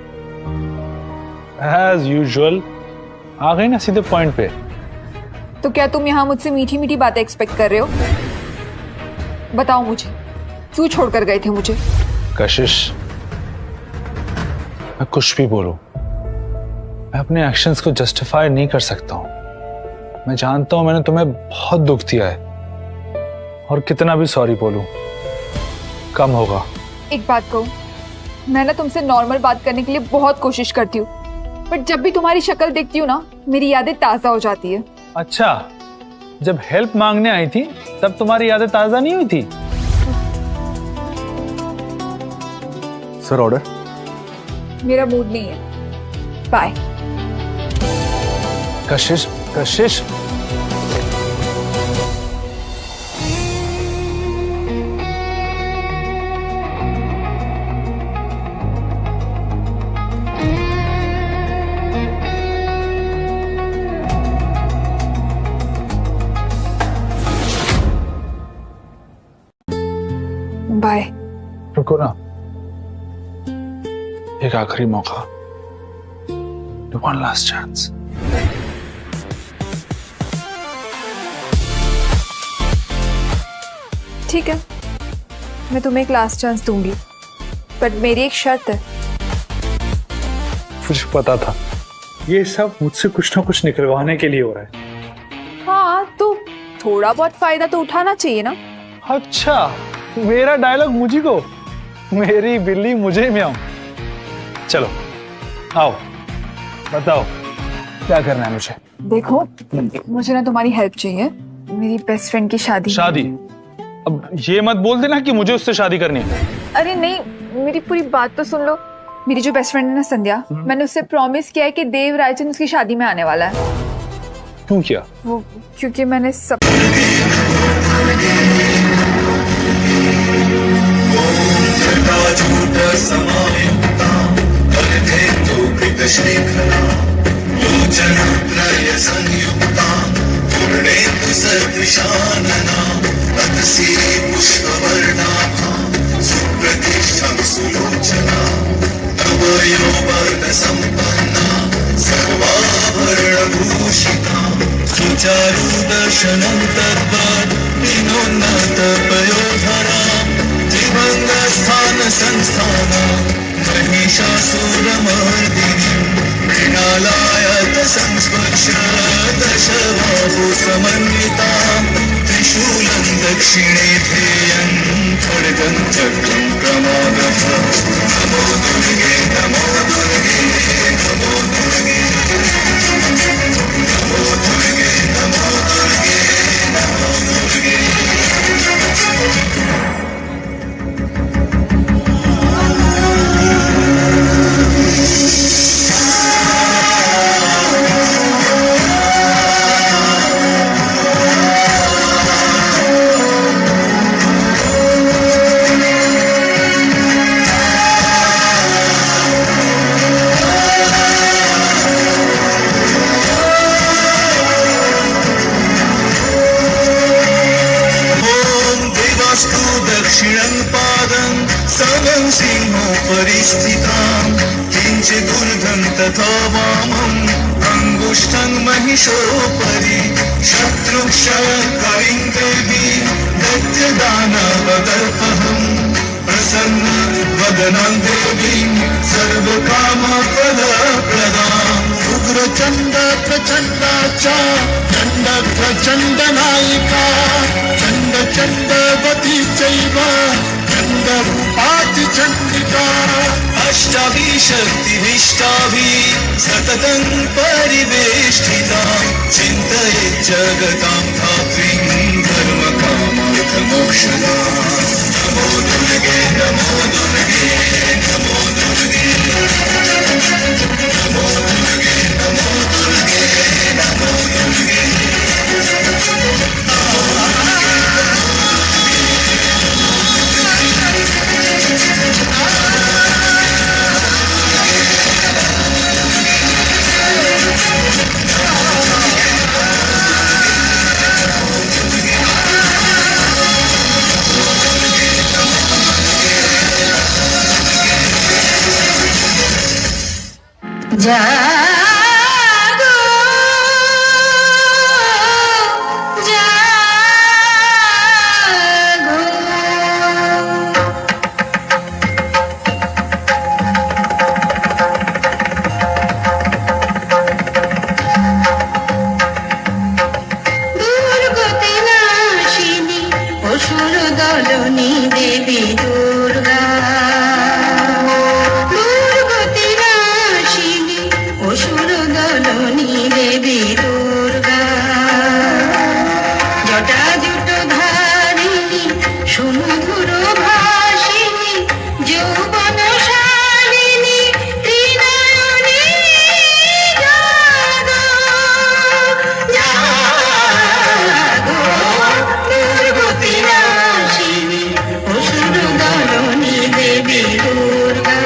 As usual, आ गई ना सीधे पॉइंट पे। तो क्या तुम यहाँ मुझसे मीठी मीठी बातें एक्सपेक्ट कर रहे हो? बताओ मुझे, क्यों छोड़कर गए थे मुझे? कशिश, मैं कुछ भी बोलूं, मैं अपने एक्शंस को जस्टिफाई नहीं कर सकता हूं। मैं जानता हूं मैंने तुम्हें बहुत दुख दिया है, और कितना भी सॉरी बोलूं कम होगा। एक बात कहूं, मैं ना तुमसे नॉर्मल बात करने के लिए बहुत कोशिश करती हूँ, बट जब भी तुम्हारी शक्ल देखती हूँ ना, मेरी यादें ताजा हो जाती है। अच्छा, जब हेल्प मांगने आई थी तब तुम्हारी यादें ताजा नहीं हुई थी? Sir order. मेरा मूड नहीं है, बाय। कशिश, कशिश, बाय। रुको ना, एक आखिरी मौका, वन लास्ट चांस। ठीक है, मैं तुम्हें एक लास्ट चांस दूंगी, बट मेरी एक शर्त है। मुझे पता था ये सब मुझसे कुछ ना कुछ निकलवाने के लिए हो रहा है। हाँ, तो थोड़ा बहुत फायदा तो उठाना चाहिए ना। अच्छा, मेरा डायलॉग मुझी को, मेरी बिल्ली मुझे म्याऊं। चलो आओ, बताओ क्या करना है मुझे। देखो, मुझे ना तुम्हारी हेल्प चाहिए, मेरी बेस्ट फ्रेंड की शादी। शादी? अब ये मत बोल देना कि मुझे उससे शादी करनी है। अरे नहीं, मेरी पूरी बात तो सुन लो। मेरी जो बेस्ट फ्रेंड है ना संध्या, मैंने उससे प्रॉमिस किया है कि देव रायचंद उसकी शादी में आने वाला है। क्यों किया? वो क्योंकि मैंने सब सुचारु दर्शनं तद्वत् विनोन्नत पयोधरां त्रिभंगस्थान संस्थानां महिषासुरमर्दिनीं मृणालायत संस्पर्श्य दशबाहु समन्वितां त्रिशूलं दक्षिणे ध्येयं खड्गं चक्रं क्रमागतः। नमो दुर्गे, नमो दुर्गे, नमो दुर्गे, नमो दुर्गे, नमो दुर्गे, नमो दुर्गे। दक्षिणं पादं समं सिंहोपरि स्थितां किञ्चिदूर्ध्वं तथा वामं अङ्गुष्ठं महिषोपरि शत्रुक्षयकरीं देवीं दैत्यदानवदर्पहं प्रसन्न वदनां देवीं सर्वकामफलप्रदाम् उग्रचण्ड प्रचण्डा च चण्ड प्रचण्डनायिका चण्ड चण्डवती चैव चण्डरूपाति चण्डिका अष्टाभी शक्तिभिष्टाभि सततं परिवेष्टिता चिन्तये जगतां धात्रीं धर्मकामार्थमोक्षदा नमो दुर्गे नमो दुर्गे नमो दुर्गे नमो दुर्गे नमो दुर्गे नमो दुर्गे जागो जागो दुर्गति नाशिनी असुर दलनी देवी दुर्गा असुर दलनी देवी दुर्गा जटा जुट धारिणी सुमधुर भाषिणी यौवन शालिनी त्रिनयनी जागो जागो दुर्गति नाशिनी असुर दलनी देवी दुर्गा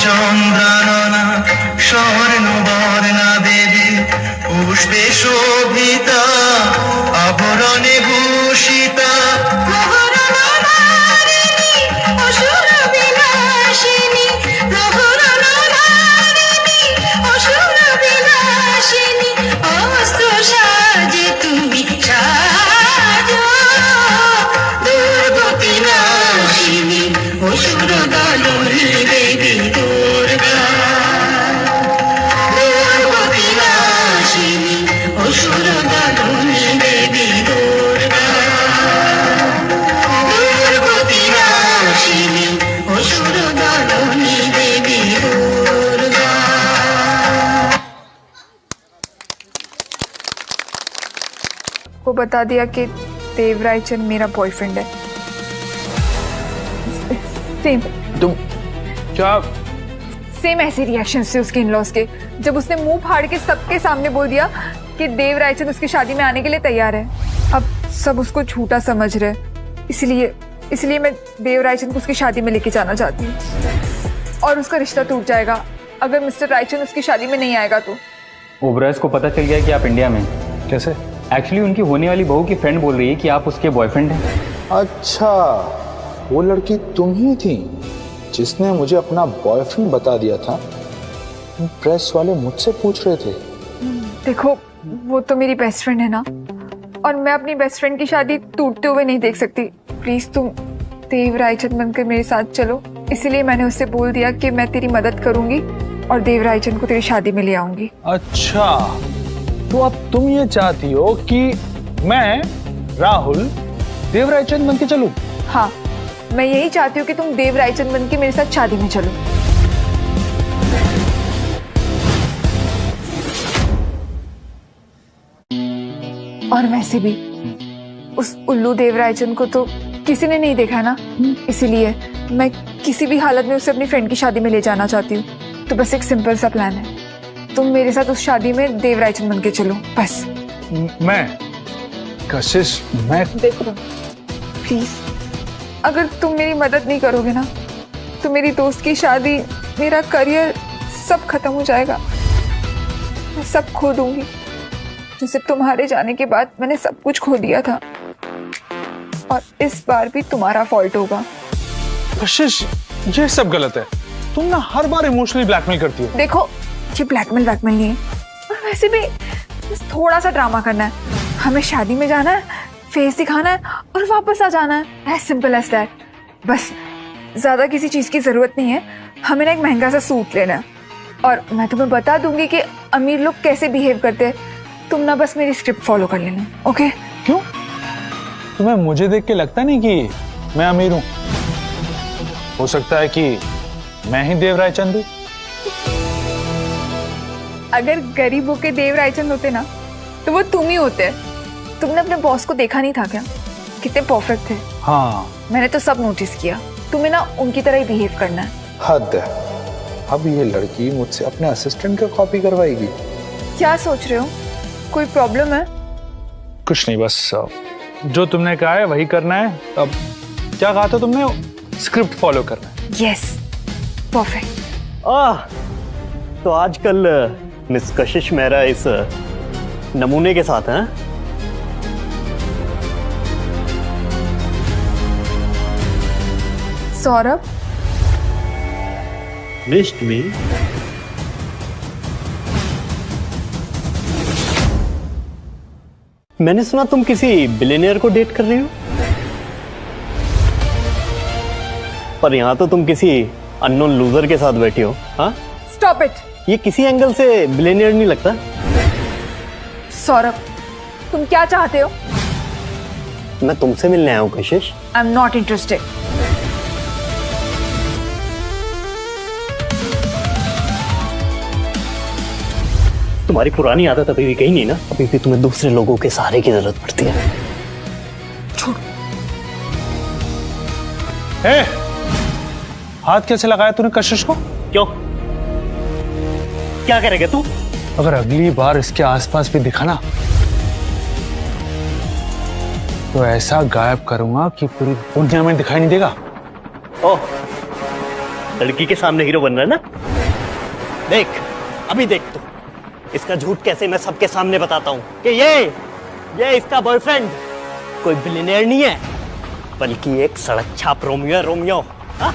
चंद्रानना स्वर्णवर्णा देवी पुष्पे शोभिता आभरणे भूषिता असुर विनाशिनी असुर विनाशिनी अस्त्र साजे तुम्ही साजो दुर्गति नाशिनी असुर दलनी देवी दुर्गा दुर्गति नाशिनी असुर दलनी देवी दुर्गा दुर्गति नाशिनी असुर दलनी देवी दुर्गा को बता दिया कि देवरायचंद मेरा बॉयफ्रेंड है। सेम तुम क्या सेम ऐसे रिएक्शन थे उसके इन-लॉज के जब उसने मुंह फाड़ के सबके सामने बोल दिया कि देवरायचंद उसकी शादी में आने के लिए तैयार है। अब सब उसको झूठा समझ रहे, इसलिए मैं देवरायचंद को उसकी शादी में लेके जाना चाहती हूँ और उसका रिश्ता टूट जाएगा अगर मिस्टर रायचंद उसकी शादी में नहीं आएगा तो। ओबराय को पता चल गया कि आप इंडिया में हैं। कैसे? एक्चुअली उनकी होने वाली बहू की फ्रेंड बोल रही है कि आप उसके बॉयफ्रेंड हैं। अच्छा, वो लड़की तुम ही थी जिसने मुझे अपना बॉयफ्रेंड बता दिया था। प्रेस वाले मुझसे पूछ रहे थे। देखो वो तो मेरी बेस्ट फ्रेंड है ना, और मैं अपनी बेस्ट फ्रेंड की शादी टूटते हुए नहीं देख सकती। प्लीज तुम देवरायचंद बनकर मेरे साथ चलो। इसलिए मैंने उससे बोल दिया कि मैं तेरी मदद करूंगी और देवरायचंद को तेरी शादी में ले आऊंगी। अच्छा, तो अब तुम ये चाहती हो कि मैं राहुल देवरायचंद बन के चलूं? हाँ, मैं यही चाहती हूँ कि तुम देवरायचंद बन के मेरे साथ शादी में चलो। और वैसे भी उस उल्लू देवरायचंद को तो किसी ने नहीं देखा ना, इसीलिए मैं किसी भी हालत में उसे अपनी फ्रेंड की शादी में ले जाना चाहती हूँ। तो बस एक सिंपल सा प्लान है, तुम मेरे साथ उस शादी में देवरायचंद बन के चलो बस। मैं कशिश, मैं देखो प्लीज, अगर तुम मेरी मदद नहीं करोगे ना तो मेरी दोस्त की शादी, मेरा करियर सब खत्म हो जाएगा। मैं सब खो दूंगी, जैसे तुम्हारे जाने के बाद मैंने सब कुछ खो दिया था, और इस बार भी तुम्हारा फॉल्ट होगा। कशिश, ये सब गलत है। तुम ना हर बार इमोशनली ब्लैकमेल करती हो। देखो ये ब्लैकमेल नहीं है, और वैसे भी बस थोड़ा सा ड्रामा करना है। हमें शादी में जाना है, फेस दिखाना है और वापस आ जाना है, एज सिंपल एज दैट। बस ज्यादा किसी चीज की जरूरत नहीं है। हमें ना एक महंगा सा सूट लेना है और मैं तुम्हें बता दूंगी कि अमीर लोग कैसे बिहेव करते हैं। तुम ना बस मेरी स्क्रिप्ट फॉलो कर लेना, ओके? क्यों? तुम्हें मुझे देख के लगता नहीं कि मैं अमीर हूं? हो सकता है कि मैं ही देव रायचंद हूं। अगर गरीबों के देव रायचंद होते ना तो वो तुम ही होते। तुमने अपने बॉस को देखा नहीं था क्या? कितने परफेक्ट थे। हाँ, मैंने तो सब नोटिस किया। तुम्हें ना उनकी तरह ही बिहेव करना है। हद है। अब ये लड़की मुझसे अपने असिस्टेंट का कॉपी करवाएगी। क्या सोच रहे हो? कोई प्रॉब्लम है? कुछ नहीं, बस जो तुमने कहा है वही करना है। अब क्या कहा था तुमने? स्क्रिप्ट फॉलो करना है। Yes, perfect. तो आजकल मिस कशिश मेहरा इस नमूने के साथ हैं। सौरभ, लिस्ट में मैंने सुना तुम किसी बिलियनियर को डेट कर रही हो, पर यहां तो तुम किसी अननोन लूजर के साथ बैठी हो। हाँ, स्टॉप इट। ये किसी एंगल से बिलियनियर नहीं लगता। सौरभ, तुम क्या चाहते हो? मैं तुमसे मिलने आया हूं कशिश। I am not interested. तुम्हारी पुरानी आदत अभी भी कहीं नहीं ना? अभी भी तुम्हें दूसरे लोगों के सहारे की जरूरत पड़ती है। छोड़। हाथ कैसे लगाया तूने कशिश को? क्यों? क्या करेगा तू? अगर अगली बार इसके आसपास भी दिखा ना तो ऐसा गायब करूंगा कि पूरी दुनिया में दिखाई नहीं देगा। ओह, लड़की के सामने हीरो बन रहा है ना? देख, अभी देख तू इसका झूठ कैसे मैं सबके सामने बताता हूं कि ये इसका बॉयफ्रेंड कोई बिलियनियर नहीं है, बल्कि एक सड़क छाप रोमियो है। रोमियो। हाँ?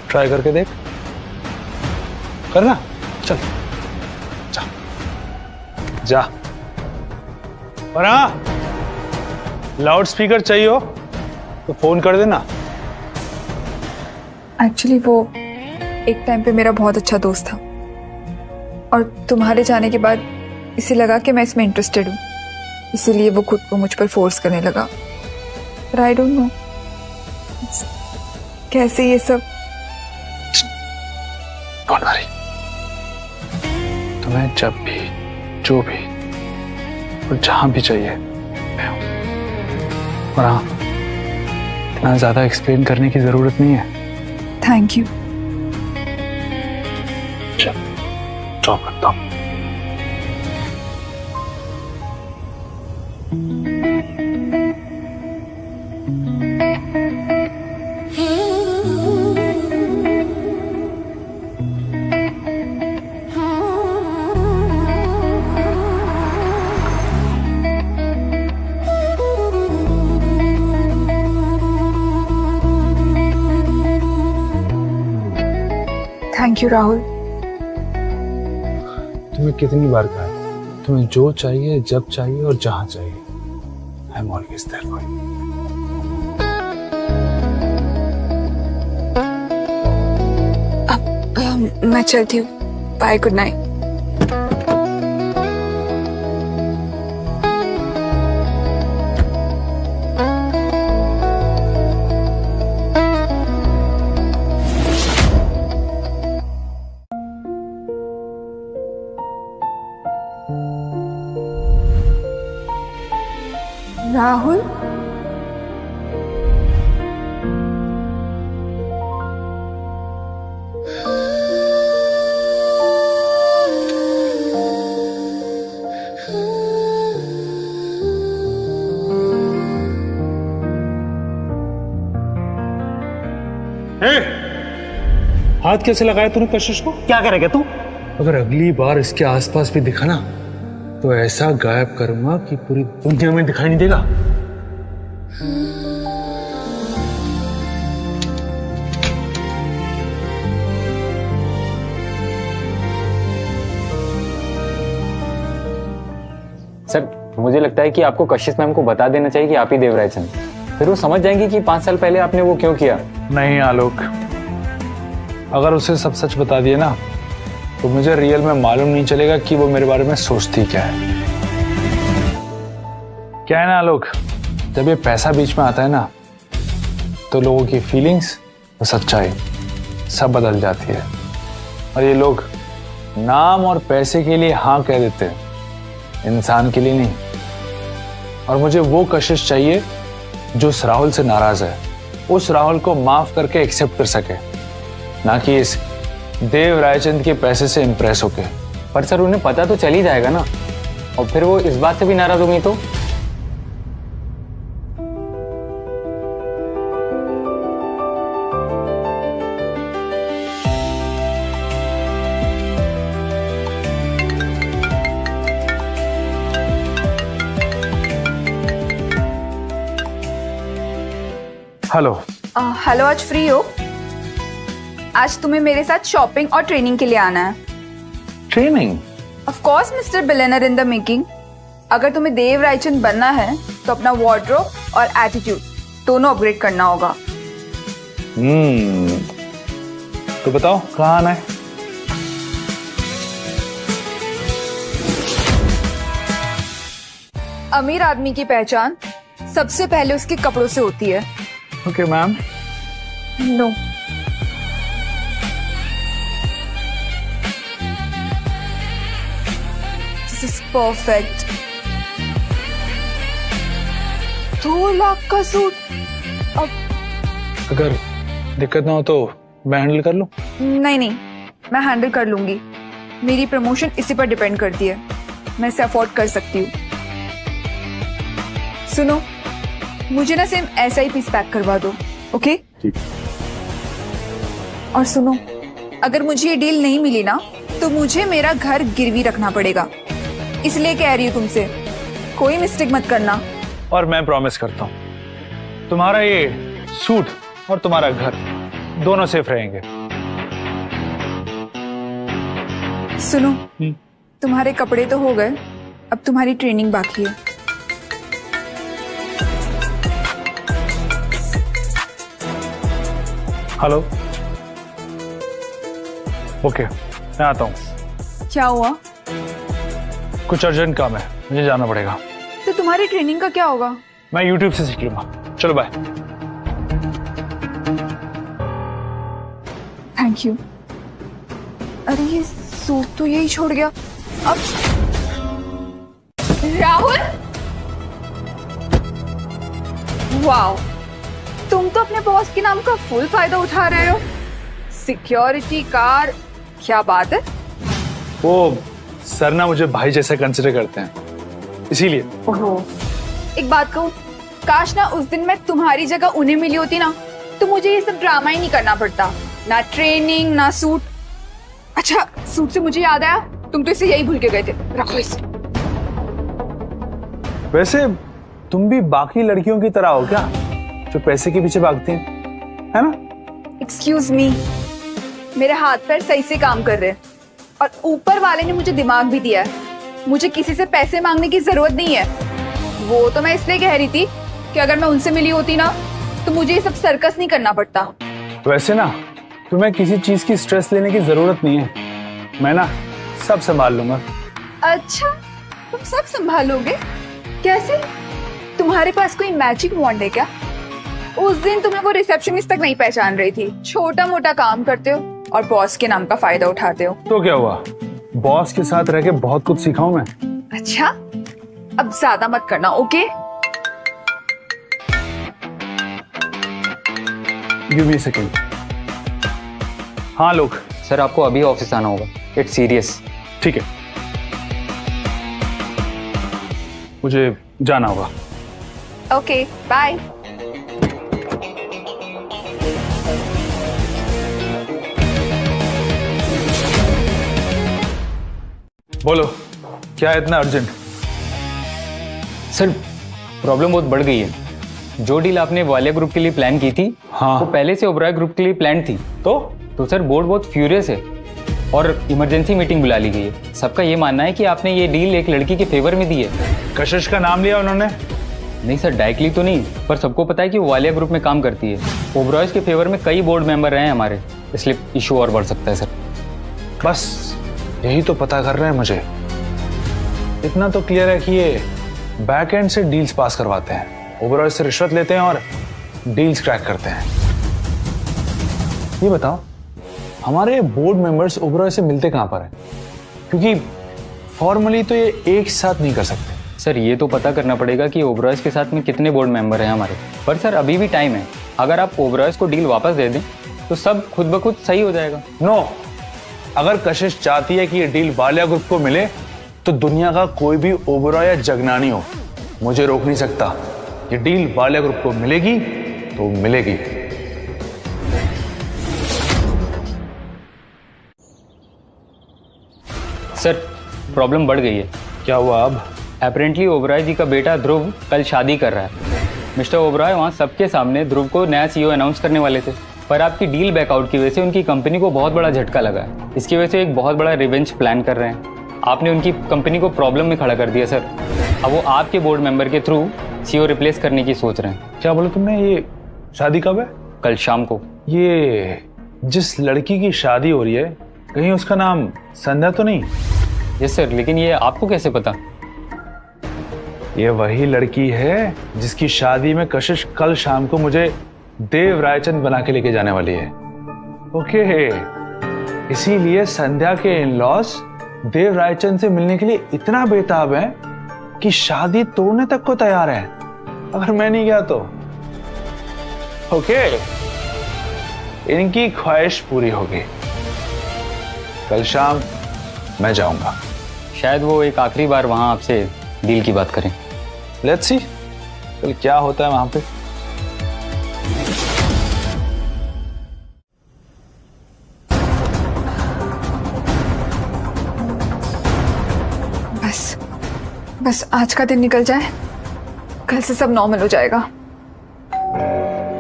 ट्राई करके देख। करना, चल जा जा। और हाँ, लाउड स्पीकर चाहिए हो तो फोन कर देना। एक्चुअली वो एक टाइम पे मेरा बहुत अच्छा दोस्त था और तुम्हारे जाने के बाद इसे लगा कि मैं इसमें इंटरेस्टेड हूँ, इसीलिए वो खुद को मुझ पर फोर्स करने लगा। पर आई डोंट नो कैसे ये सब। तुम्हें जब भी, जो भी और जहां भी चाहिए मैं हूं। और हाँ, इतना ज्यादा एक्सप्लेन करने की जरूरत नहीं है। Thank you. चल, ड्रॉप करता हूं। Thank you Rahul. तुम्हें कितनी बार कहा है, तुम्हें जो चाहिए, जब चाहिए और जहां चाहिए, I am always there for you. अब मैं चलती हूँ। Bye, good night. राहुल, हाथ कैसे लगाया तूने कशिश को? क्या करेगा तू? अगर अगली बार इसके आसपास भी दिखा ना तो ऐसा गायब करूंगा कि पूरी दुनिया में दिखाई नहीं देगा। सर मुझे लगता है कि आपको कशिश मैम को बता देना चाहिए कि आप ही देवराज चंद, फिर वो समझ जाएंगे कि 5 साल पहले आपने वो क्यों किया। नहीं आलोक, अगर उसे सब सच बता दिए ना तो मुझे रियल में मालूम नहीं चलेगा कि वो मेरे बारे में सोचती क्या है। क्या है ना आलोक, जब ये पैसा बीच में आता है ना तो लोगों की फीलिंग्स और सच्चाई सब बदल जाती है, और ये लोग नाम और पैसे के लिए हाँ कह देते हैं, इंसान के लिए नहीं। और मुझे वो कशिश चाहिए जो उस राहुल से नाराज है, उस राहुल को माफ करके एक्सेप्ट कर सके, ना कि इस देव रायचंद के पैसे से इंप्रेस होके। पर सर उन्हें पता तो चल ही जाएगा ना, और फिर वो इस बात से भी नाराज होंगी तो। हेलो। हेलो, आज फ्री हो? आज तुम्हें मेरे साथ शॉपिंग और ट्रेनिंग के लिए आना है। Training? Of course mister billionaire in the making. अगर तुम्हें देव रायचंद बनना है तो अपना वार्डरोब और एटीट्यूड दोनों अपग्रेड करना होगा। तो बताओ कहाँ आना है? अमीर आदमी की पहचान सबसे पहले उसके कपड़ों से होती है। Okay ma'am. No. This is perfect. 2 lakh का सूट। अब अगर दिक्कत ना हो तो मैं हैंडल कर लूं? नहीं, मैं हैंडल कर लूंगी। मेरी प्रमोशन इसी पर डिपेंड करती है, मैं इसे अफोर्ड कर सकती हूँ। सुनो, मुझे ना सेम ऐसा ही पीस पैक करवा दो, ओके? ठीक। और सुनो, अगर मुझे ये डील नहीं मिली ना तो मुझे मेरा घर गिरवी रखना पड़ेगा, इसलिए कह रही हूँ तुमसे, कोई मिस्टेक मत करना। और मैं प्रॉमिस करता हूँ तुम्हारा ये सूट और तुम्हारा घर दोनों सेफ रहेंगे। सुनो, तुम्हारे कपड़े तो हो गए, अब तुम्हारी ट्रेनिंग बाकी है। हेलो। ओके, मैं आता हूँ। क्या हुआ? कुछ अर्जेंट काम है, मुझे जाना पड़ेगा। तो तुम्हारी ट्रेनिंग का क्या होगा? मैं YouTube से सीख लूंगा। चलो बाय। Thank you. अरे ये सूट तो यही छोड़ गया। अब राहुल, वाओ, तुम तो अपने बॉस के नाम का फुल फायदा उठा रहे हो। सिक्योरिटी कार, क्या बात है। वो सर ना मुझे भाई जैसा कंसिडर करते हैं, इसीलिए। ओहो, एक बात कहूँ, काश ना उस दिन मैं तुम्हारी जगह उन्हें मिली होती ना तो मुझे ये सब ड्रामा ही नहीं करना पड़ता, ना ट्रेनिंग ना सूट। अच्छा, सूट से मुझे याद आया, तुम तो इसे यही भूल के गए थे, रखो इसे। वैसे तुम भी बाकी लड़कियों की तरह हो क्या, जो पैसे के पीछे भागती हैं, है ना? एक्सक्यूज मी, मेरे हाथ पैर सही से काम कर रहे हैं और ऊपर वाले ने मुझे दिमाग भी दिया है। मुझे किसी से पैसे मांगने की जरूरत नहीं है। वो तो मैं इसलिए कह रही थी कि अगर मैं उनसे मिली होती ना तो मुझे ये सब सर्कस नहीं करना पड़ता। वैसे ना तुम्हें किसी चीज की स्ट्रेस लेने की जरूरत नहीं है, मैं ना सब संभाल लूंगा। अच्छा, तुम सब संभालोगे? कैसे? तुम्हारे पास कोई मैजिक वॉन्ड है क्या? उस दिन तुम्हें वो रिसेप्शनिस्ट तक नहीं पहचान रही थी। छोटा मोटा काम करते हो और बॉस के नाम का फायदा उठाते हो। तो क्या हुआ, बॉस के साथ रह के बहुत कुछ सीखा हूं मैं। अच्छा, अब ज्यादा मत करना, okay? Give me a second. हाँ लोग। सर आपको अभी ऑफिस आना होगा, इट्स सीरियस। ठीक है, मुझे जाना होगा। Okay, bye. बोलो, क्या है इतना अर्जेंट? सर प्रॉब्लम बहुत बढ़ गई है। जो डील आपने वालिया ग्रुप के लिए प्लान की थी, हाँ, वो पहले से ओबराय ग्रुप के लिए प्लान थी। तो सर बोर्ड बहुत फ्यूरियस है और इमरजेंसी मीटिंग बुला ली गई है। सबका ये मानना है कि आपने ये डील एक लड़की के फेवर में दी है। कशिश का नाम लिया उन्होंने? नहीं सर, डायरेक्टली तो नहीं, पर सबको पता है कि वो वालिया ग्रुप में काम करती है। ओबरॉयज के फेवर में कई बोर्ड मेंबर रहे हैं हमारे, इसलिए इशू और बढ़ सकता है सर। बस यही तो पता कर रहे हैं मुझे। इतना तो क्लियर है कि ये बैक एंड से डील्स पास करवाते हैं, ओबरॉय से रिश्वत लेते हैं और डील्स क्रैक करते हैं। ये बताओ, हमारे बोर्ड मेंबर्स ओबरॉय से मिलते कहां पर हैं? क्योंकि फॉर्मली तो ये एक साथ नहीं कर सकते। सर ये तो पता करना पड़ेगा कि ओबरॉयज के साथ में कितने बोर्ड मेंबर हैं हमारे। पर सर अभी भी टाइम है, अगर आप ओबरॉयज को डील वापस दे दें तो सब खुद ब खुद सही हो जाएगा। नो, अगर कशिश चाहती है कि ये डील वालिया ग्रुप को मिले तो दुनिया का कोई भी ओबरॉय या जगनानी हो मुझे रोक नहीं सकता। ये डील वालिया ग्रुप को मिलेगी तो मिलेगी। सर प्रॉब्लम बढ़ गई है। क्या हुआ अब? अपेरेंटली ओबरॉय जी का बेटा ध्रुव कल शादी कर रहा है। मिस्टर ओबरॉय वहाँ सबके सामने ध्रुव को नया CEO अनाउंस करने वाले थे, पर आपकी डील बैकआउट की वजह से उनकी कंपनी को बहुत बड़ा झटका लगा है। इसकी वजह से एक बहुत बड़ा रिवेंज प्लान कर रहे हैं। आपने उनकी कंपनी को प्रॉब्लम में खड़ा कर दिया सर। अब वो आपके बोर्ड मेंबर के थ्रू CEO रिप्लेस करने की सोच रहे हैं। क्या बोला तुमने? ये शादी कब है? कल शाम को। ये जिस लड़की की शादी हो रही है, कहीं उसका नाम संध्या तो नहीं? यस सर, लेकिन ये आपको कैसे पता? ये वही लड़की है जिसकी शादी में कशिश कल शाम को मुझे देव रायचंद बना के लेके जाने वाली है। ओके, इसीलिए संध्या के इन-लॉज देव रायचंद से मिलने के लिए इतना बेताब हैं कि शादी तोड़ने तक को तैयार हैं अगर मैं नहीं गया तो। ओके, इनकी ख्वाहिश पूरी होगी। कल शाम मैं जाऊंगा। शायद वो एक आखिरी बार वहां आपसे डील की बात करें। लेट्स सी कल क्या होता है वहां पे। बस आज का दिन निकल जाए, कल से सब नॉर्मल हो जाएगा।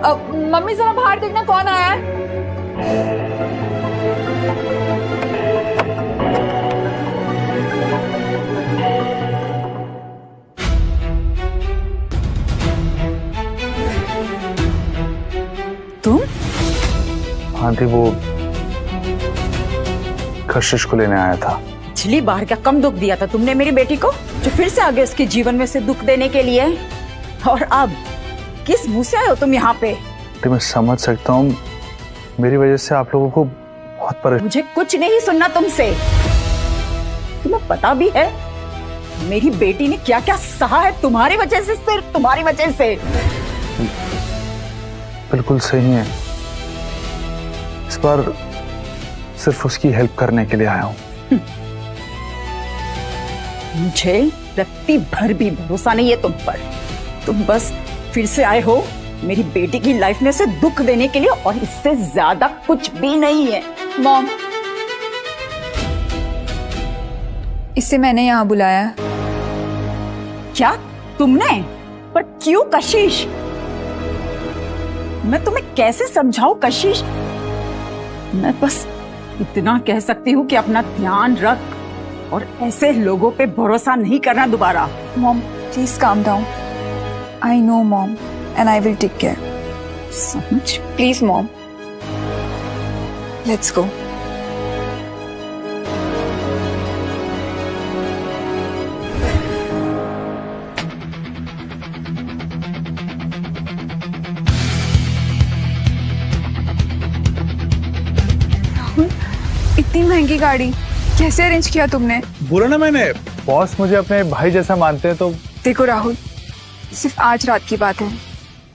अब मम्मी जरा बाहर देखना कौन आया है। तुम? हाँ थी, वो कशिश को लेने आया था। पिछली बार क्या कम दुख दिया था तुमने मेरी बेटी को, जो फिर से आगे उसके जीवन में से दुख देने के लिए? और अब किस मुंह से आए हो तुम यहाँ पे? तो मैं समझ सकता हूँ, मेरी वजह से आप लोगों को बहुत परेशान। मुझे कुछ नहीं सुनना तुमसे। तुम्हें पता भी है मेरी बेटी ने क्या क्या सहा है तुम्हारी वजह से, सिर्फ तुम्हारी वजह से। बिल्कुल सही है, इस बार सिर्फ उसकी हेल्प करने के लिए आया हूँ। मुझे रत्ती भर भी भरोसा नहीं है तुम पर। तुम बस फिर से आए हो मेरी बेटी की लाइफ में से दुख देने के लिए, और इससे ज्यादा कुछ भी नहीं है। मॉम, इसे मैंने यहाँ बुलाया। क्या तुमने? पर क्यों कशिश? मैं तुम्हें कैसे समझाऊं कशिश? मैं बस इतना कह सकती हूँ कि अपना ध्यान रख और ऐसे लोगों पे भरोसा नहीं करना दोबारा। Mom please calm down. I know mom and I will take care. समझ? Please mom, let's go. इतनी महंगी गाड़ी कैसे अरेंज किया तुमने? बोला ना मैंने, बॉस मुझे अपने भाई जैसा मानते हैं। तो देखो राहुल, सिर्फ आज रात की बात है,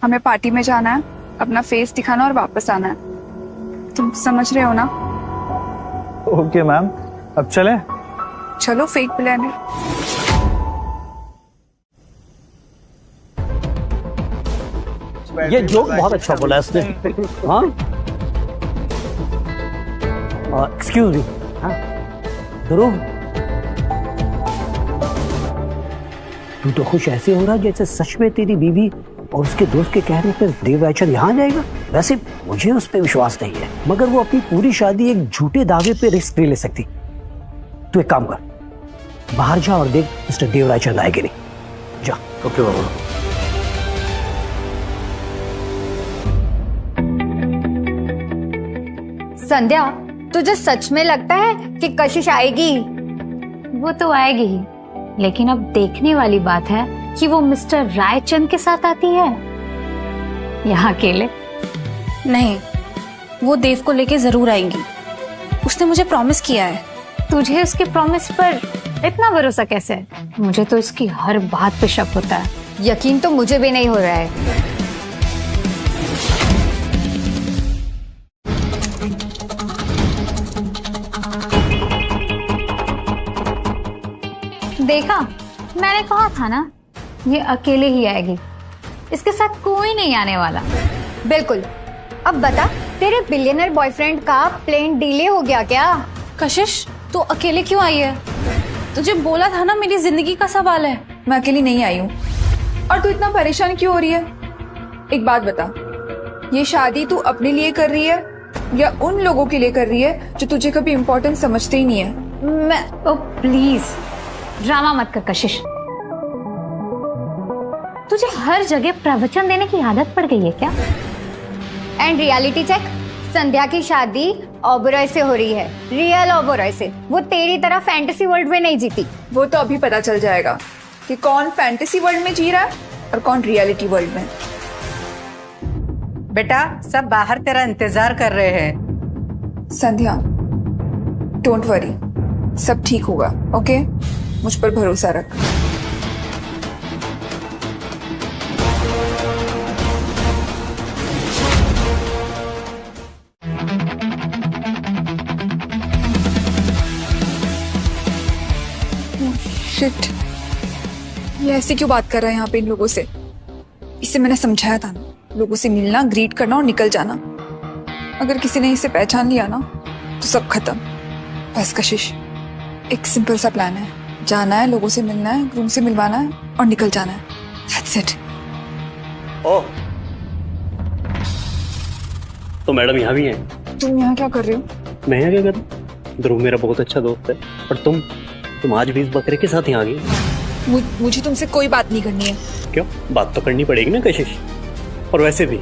हमें पार्टी में जाना है, अपना फेस दिखाना और वापस आना है। तुम समझ रहे हो ना? ओके मैम, अब चलें? चलो, फेक प्लान है। ये जोक बहुत अच्छा बोला इसने। हाँ, एक्सक्यूज मी। हाँ ध्रुव, तू तो खुश ऐसे हो रहा जैसे सच में तेरी बीवी और उसके दोस्त के कहने पर देव रायचंद यहाँ जाएगा। वैसे मुझे उस पर विश्वास नहीं है, मगर वो अपनी पूरी शादी एक झूठे दावे पे रिस्क नहीं ले सकती। तू एक काम कर, बाहर जा और देख मिस्टर देव रायचंद आएंगे नहीं। जा। ओके बाबा। संध्या, तुझे सच में लगता है कि कशिश आएगी? वो तो आएगी ही, लेकिन अब देखने वाली बात है कि वो मिस्टर रायचंद के साथ आती है यहाँ अकेले। नहीं, वो देव को लेके जरूर आएंगी। उसने मुझे प्रॉमिस किया है। तुझे उसके प्रॉमिस पर इतना भरोसा कैसे है? मुझे तो इसकी हर बात पे शक होता है। यकीन तो मुझे भी नहीं हो रहा है। देखा, मैंने कहा था ना, ये अकेले ही आएगी, इसके साथ कोई नहीं आने वाला। बिल्कुल। अब बता, तेरे बिलियनर बॉयफ्रेंड का प्लेन डिले हो गया क्या? कशिश, तू अकेले क्यों आई है? तुझे बोला था ना मेरी जिंदगी का सवाल है। मैं अकेली नहीं आई हूँ। और तू इतना परेशान क्यों हो रही है? एक बात बता, ये शादी तू अपने लिए कर रही है या उन लोगों के लिए कर रही है जो तुझे कभी इम्पोर्टेंस समझते ही नहीं है? ओ प्लीज, ड्रामा मत कर कशिश। तुझे हर जगह प्रवचन देने की आदत पड़ गई है क्या? एंड रियलिटी चेक, संध्या की शादी ओबरॉय से हो रही है, रियल ओबरॉय से। वो तेरी तरह फैंटेसी वर्ल्ड में नहीं जीती। वो तो अभी पता चल जाएगा कि कौन फैंटेसी वर्ल्ड में जी रहा है और कौन रियलिटी वर्ल्ड में। बेटा, सब बाहर तेरा इंतजार कर रहे हैं। संध्या, डोंट वरी, सब ठीक होगा। ओके, मुझ पर भरोसा रख। शिट, ये ऐसे क्यों बात कर रहा है यहाँ पे इन लोगों से? इसे मैंने समझाया था ना, लोगों से मिलना, ग्रीट करना और निकल जाना। अगर किसी ने इसे पहचान लिया ना तो सब खत्म। बस कशिश, एक सिंपल सा प्लान है। जाना है, लोगों से मिलना है, रूम से मिलवाना है और निकल जाना है। That's it. ओह, तो मैडम यहाँ भी हैं? तुम यहाँ क्या कर रहे हो? मैं यहाँ क्या कर रहा हूँ? ध्रुव मेरा बहुत अच्छा दोस्त है, और तुम आज भी इस बकरे के साथ यहाँ आ गई। मुझे तुमसे कोई बात नहीं करनी है। क्यों? बात तो करनी पड़ेगी ना कशिश। और वैसे भी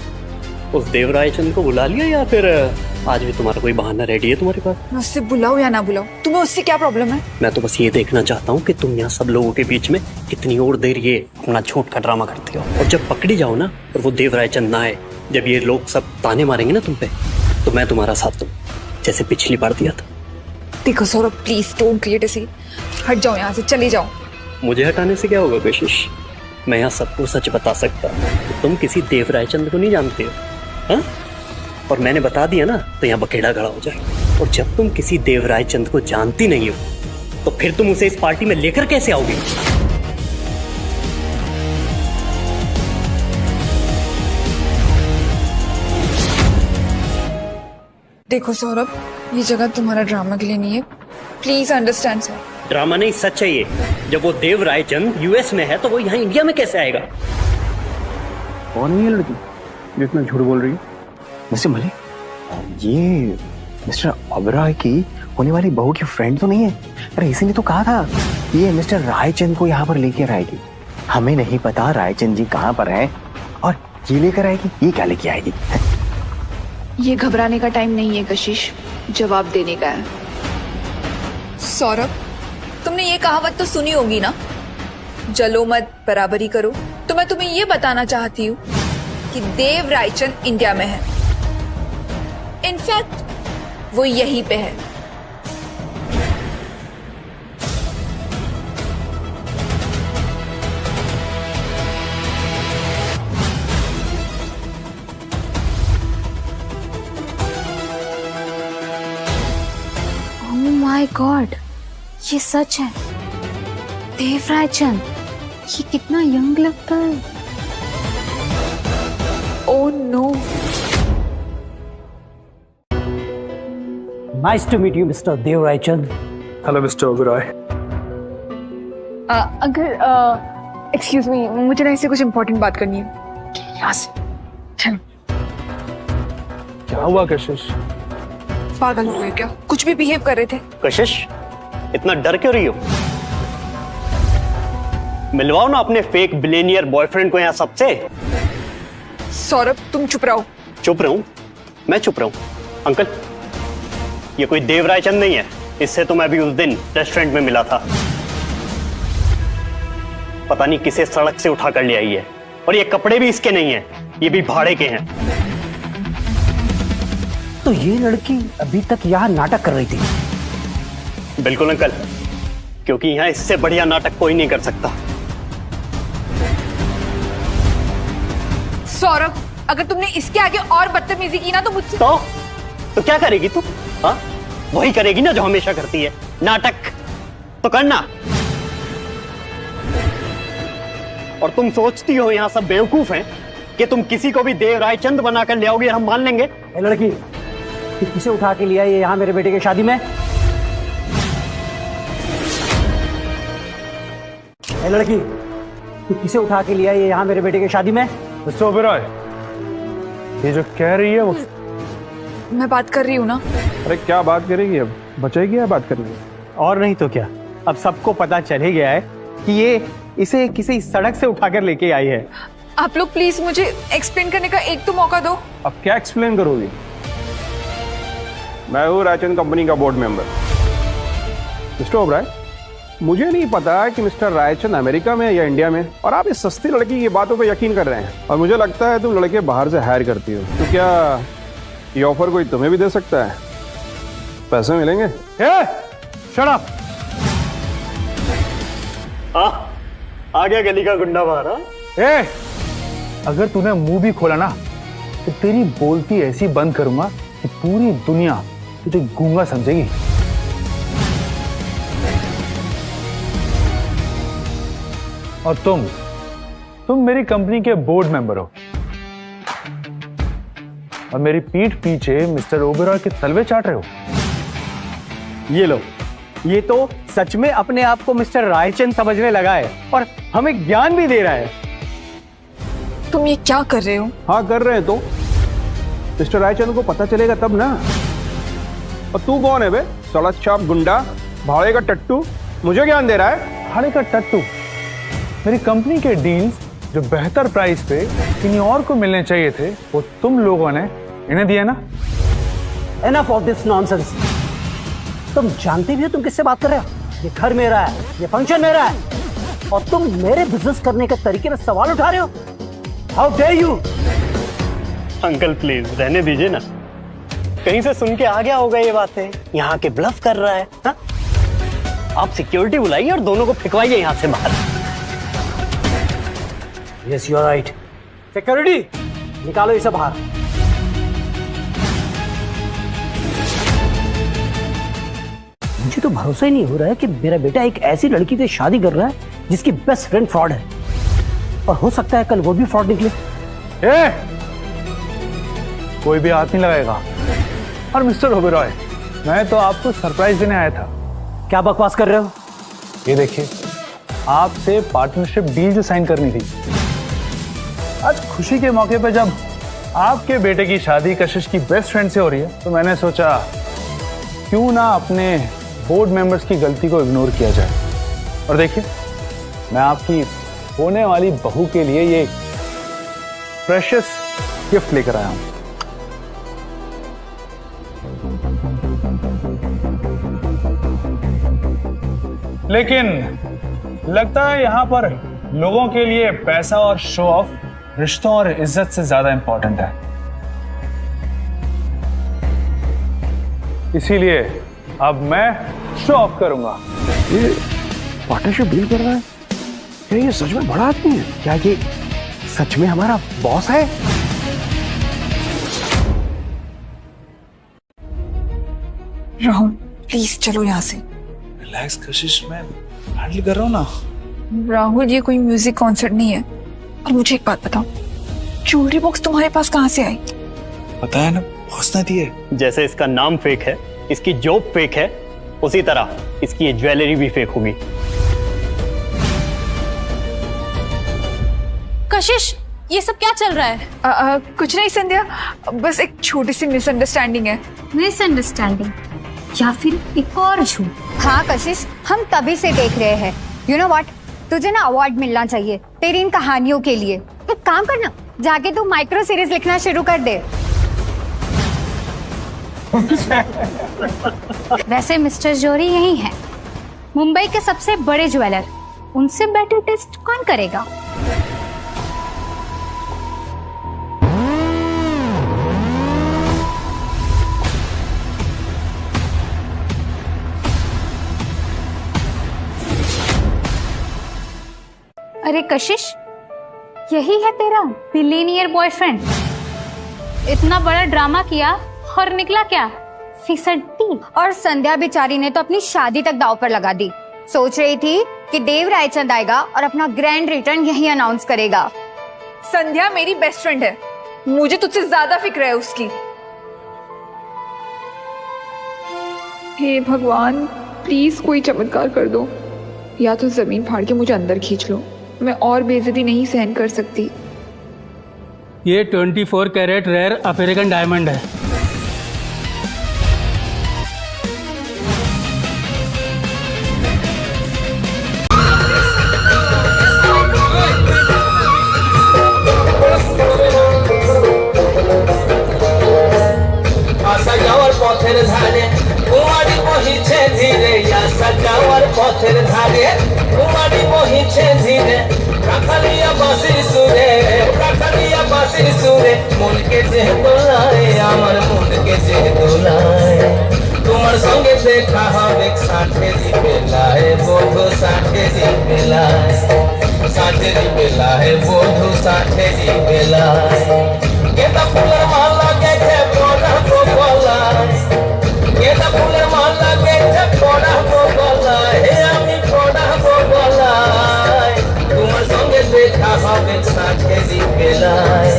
उस देव रायचंद को बुला लिया या फिर आज भी तुम्हारा कोई बहाना रेडी है तुम्हारे पास? मैं उससे बुलाऊं या ना बुलाऊं, तुम्हें उससे क्या प्रॉब्लम है? मैं तो बस ये देखना चाहता हूँ कि तुम यहाँ सब लोगों के बीच में कितनी और देर ये अपना झूठ का ड्रामा करते हो, और जब पकड़ी जाओ ना और वो देव रायचंद ना आए, जब ये लोग सब ताने मारेंगे ना तुम पे, तो मैं तुम्हारा साथ दूं, जैसे पिछली बार दिया था। देखो Saurabh, please don't create a scene. हट जाओ यहाँ से, चले जाओ। मुझे हटाने से क्या होगा कशिश? मैं यहाँ सबको सच बता सकता हूँ। तुम किसी देव रायचंद को नहीं जानते हो, हाँ? और मैंने बता दिया ना तो यहाँ बखेड़ा खड़ा हो जाए। और जब तुम किसी देव रायचंद को जानती नहीं हो तो फिर तुम उसे इस पार्टी में लेकर कैसे आओगे? देखो सौरभ, ये जगह तुम्हारा ड्रामा के लिए नहीं है। Please understand sir. ड्रामा नहीं, सच है ये। जब वो देव रायचंद यूएस में है तो वो यहाँ इंडिया में कैसे आएगा? कौन है ये लड़की जो इतना झूठ बोल रही है? मिस्टर मलिक, ये मिस्टर ओबरॉय की होने वाली बहू की फ्रेंड तो नहीं है? अरे इसी ने तो कहा था ये मिस्टर रायचंद को यहाँ पर लेकर आएगी। हमें नहीं पता रायचंद जी कहाँ पर हैं और ये लेकर आएगी, ये क्या लेके आएगी? ये घबराने का टाइम नहीं है कशिश, जवाब देने का है। सौरभ, तुमने ये कहावत तो सुनी होगी ना, जलो मत बराबरी करो। तो मैं तुम्हें ये बताना चाहती हूँ कि देव रायचंद इंडिया में है। इनफैक्ट वो यहीं पे है। ओह माय गॉड, ये सच है। देव रायचंद, ये कितना यंग लगता है। Oh no. Nice to meet you mister Dev Raichand. Hello mister Oberoi. अगर एक्सक्यूज मी, मुझे ना इससे कुछ इम्पोर्टेंट बात करनी है। यहाँ से चलो। क्या हुआ कशिश? पागल हो गए क्या? कुछ भी बिहेव कर रहे थे। कशिश, इतना डर क्यों रही हो? मिलवाओ ना अपने फेक बिलियनियर बॉयफ्रेंड को यहाँ सबसे। सौरभ तुम चुप रहो। चुप रहूं? मैं चुप रहूं? अंकल, ये कोई देवराय चंद नहीं है। इससे तो मैं भी उस दिन रेस्टोरेंट में मिला था। पता नहीं किसे सड़क से उठा कर ले आई है, और ये कपड़े भी इसके नहीं हैं, ये भी भाड़े के हैं। तो ये लड़की अभी तक यहाँ नाटक कर रही थी? बिल्कुल अंकल, क्योंकि यहाँ इससे बढ़िया नाटक कोई नहीं कर सकता। सौरभ, अगर तुमने इसके आगे और बदतमीजी की ना तो मुझसे तो क्या करेगी तू? हाँ, वही करेगी ना जो हमेशा करती है, नाटक। तो करना। और तुम सोचती हो यहाँ सब बेवकूफ हैं कि तुम किसी को भी देवराय चंद बनाकर ले आओगे, हम मान लेंगे? ए लड़की, तू किसे उठा के लिया ये यहाँ मेरे बेटे की शादी में? ए लड़की, तू किसे उठा के लिया ये यहाँ मेरे बेटे की शादी में? मिस्टर ओबेरॉय, ये जो कह रही है वो मैं बात कर रही हूँ ना। अरे क्या बात करेगी? अब बचेगी या बात करनी? और नहीं तो क्या, अब सबको पता चल ही गया है कि ये इसे किसी सड़क से उठाकर लेके आई है। आप लोग प्लीज मुझे एक्सप्लेन करने का एक तो मौका दो। अब क्या एक्सप्लेन करोगी? मैं हूँ रायचंद कंपनी का बोर्ड मेंबर। मिस्टर ओबराय, मुझे नहीं पता कि मिस्टर रायचंद अमेरिका में या इंडिया में, और आप इस सस्ती लड़की की बातों पे यकीन कर रहे हैं। और मुझे लगता है तुम लड़के बाहर से हायर करती हो। तो क्या ये ऑफर कोई तुम्हें भी दे सकता है? पैसे मिलेंगे? Shut up! आ गया गली का गुंडा बाहर। अगर तूने मुंह भी खोला ना तो तेरी बोलती ऐसी बंद करूंगा कि पूरी दुनिया तुझे गूंगा समझेगी। और तुम मेरी कंपनी के बोर्ड मेंबर हो, और मेरी पीठ पीछे मिस्टर ओबेरॉय के तलवे चाट रहे हो। ये लो, ये तो सच में अपने आप को मिस्टर रायचंद समझने लगा है और हमें ज्ञान भी दे रहा है। तुम ये क्या कर रहे हो? हाँ कर रहे हैं। तो मिस्टर रायचंद को पता चलेगा तब ना। और तू कौन है बे? सड़क छाप गुंडा, भाड़े का टट्टू, मुझे ज्ञान दे रहा है? भाड़े का टट्टू? मेरी कंपनी के डील्स जो बेहतर प्राइस पे किन्हीं और को मिलने चाहिए थे, वो तुम लोगों ने इन्हें दिया ना। Enough of this nonsense. तुम जानते भी हो तुम किससे बात कर रहे हो? ये घर मेरा है, ये फंक्शन मेरा है, और तुम मेरे बिजनेस करने के तरीके में सवाल उठा रहे हो। How dare you? Uncle please रहने दीजिए ना, कहीं से सुन के आ गया होगा ये बातें, यहाँ के ब्लफ कर रहा है। हा? आप सिक्योरिटी बुलाइए और दोनों को फेंकवाइए यहाँ से बाहर। Yes, you are right. Security, निकालो इसे बाहर। मुझे तो भरोसा ही नहीं हो रहा है कि मेरा बेटा एक ऐसी लड़की से शादी कर रहा है जिसकी बेस्ट फ्रेंड फ्रॉड है, और हो सकता है कल वो भी फ्रॉड निकले। कोई भी हाथ नहीं लगाएगा। और मिस्टर ओबेरॉय, मैं तो आपको सरप्राइज देने आया था। क्या बकवास कर रहे हो? ये देखिए, आपसे पार्टनरशिप डील जो साइन करनी थी, आज खुशी के मौके पर जब आपके बेटे की शादी कशिश की बेस्ट फ्रेंड से हो रही है, तो मैंने सोचा क्यों ना अपने बोर्ड मेंबर्स की गलती को इग्नोर किया जाए। और देखिए, मैं आपकी होने वाली बहू के लिए ये प्रेशियस गिफ्ट लेकर आया हूं। लेकिन लगता है यहां पर लोगों के लिए पैसा और शो ऑफ रिश्तों और इज्जत से ज्यादा इंपॉर्टेंट है। इसीलिए अब मैं शो ऑफ करूंगा। ये पार्टनरशिप डील कर रहा है? क्या ये सच में बड़ा आदमी है? क्या ये सच में हमारा बॉस है? राहुल प्लीज चलो यहाँ से। रिलैक्स कशिश, मैं हैंडल कर रहा हूं ना। राहुल, ये कोई म्यूजिक कॉन्सर्ट नहीं है। और मुझे एक बात बताओ, ज्वेलरी बॉक्स तुम्हारे पास कहाँ से आई? पता है ना, बॉस ने दी है। जैसे इसका नाम फेक है, इसकी जॉब फेक है, उसी तरह इसकी ये ज्वेलरी भी फेक होगी। कशिश, ये सब क्या चल रहा है? कुछ नहीं संध्या, बस एक छोटी सी मिसअंडरस्टैंडिंग है। मिसअंडरस्टैंडिंग या फिर एक और झूठ? हाँ कशिश, हम तभी से देख रहे हैं। यू नो व्हाट, तुझे ना अवार्ड मिलना चाहिए तेरी इन कहानियों के लिए। एक काम करना, जाके तू माइक्रो सीरीज लिखना शुरू कर दे। वैसे मिस्टर जोरी यही है, मुंबई के सबसे बड़े ज्वेलर। उनसे बेटर टेस्ट कौन करेगा? अरे कशिश, यही है तेरा बिलियनियर बॉयफ्रेंड। इतना बड़ा ड्रामा किया और निकला क्या? फिसड्डी। और संध्या बेचारी ने तो अपनी शादी तक दांव पर लगा दी। सोच रही थी कि देव रायचंद आएगा और अपना ग्रैंड रिटर्न यही अनाउंस करेगा। संध्या मेरी बेस्ट फ्रेंड है, मुझे तुझसे ज्यादा फिक्र है उसकी। हे भगवान, प्लीज कोई चमत्कार कर दो, या तो जमीन फाड़ के मुझे अंदर खींच लो। मैं और बेइज्जती नहीं सहन कर सकती। ये 24 कैरेट रेयर अफ्रीकन डायमंड है। সাজাওয়ার পথের ধারে কুমারী বহিছে ধীরে, সাজাওয়ার পথের ধারে কুমারী বহিছে ধীরে, রাখালিয়া বাঁশির সুরে, রাখালিয়া বাঁশির সুরে, মনকে যে দোলায়, আমার মনকে যে দোলায়। তোমার সঙ্গে দেখা হবে ষাটেরি বেলায়, বধু ষাটেরি বেলায়, ষাটেরি বেলায়, বধু ষাটেরি বেলায়। গেঁদা ফুলের মালা গেছে পড়াবো গলায়, গেঁদা ফুলের মালা গেছে পড়াবো গলায়, হে আমি পড়াবো গলায়। তোমার সঙ্গে দেখা হবে ষাটেরি বেলায়,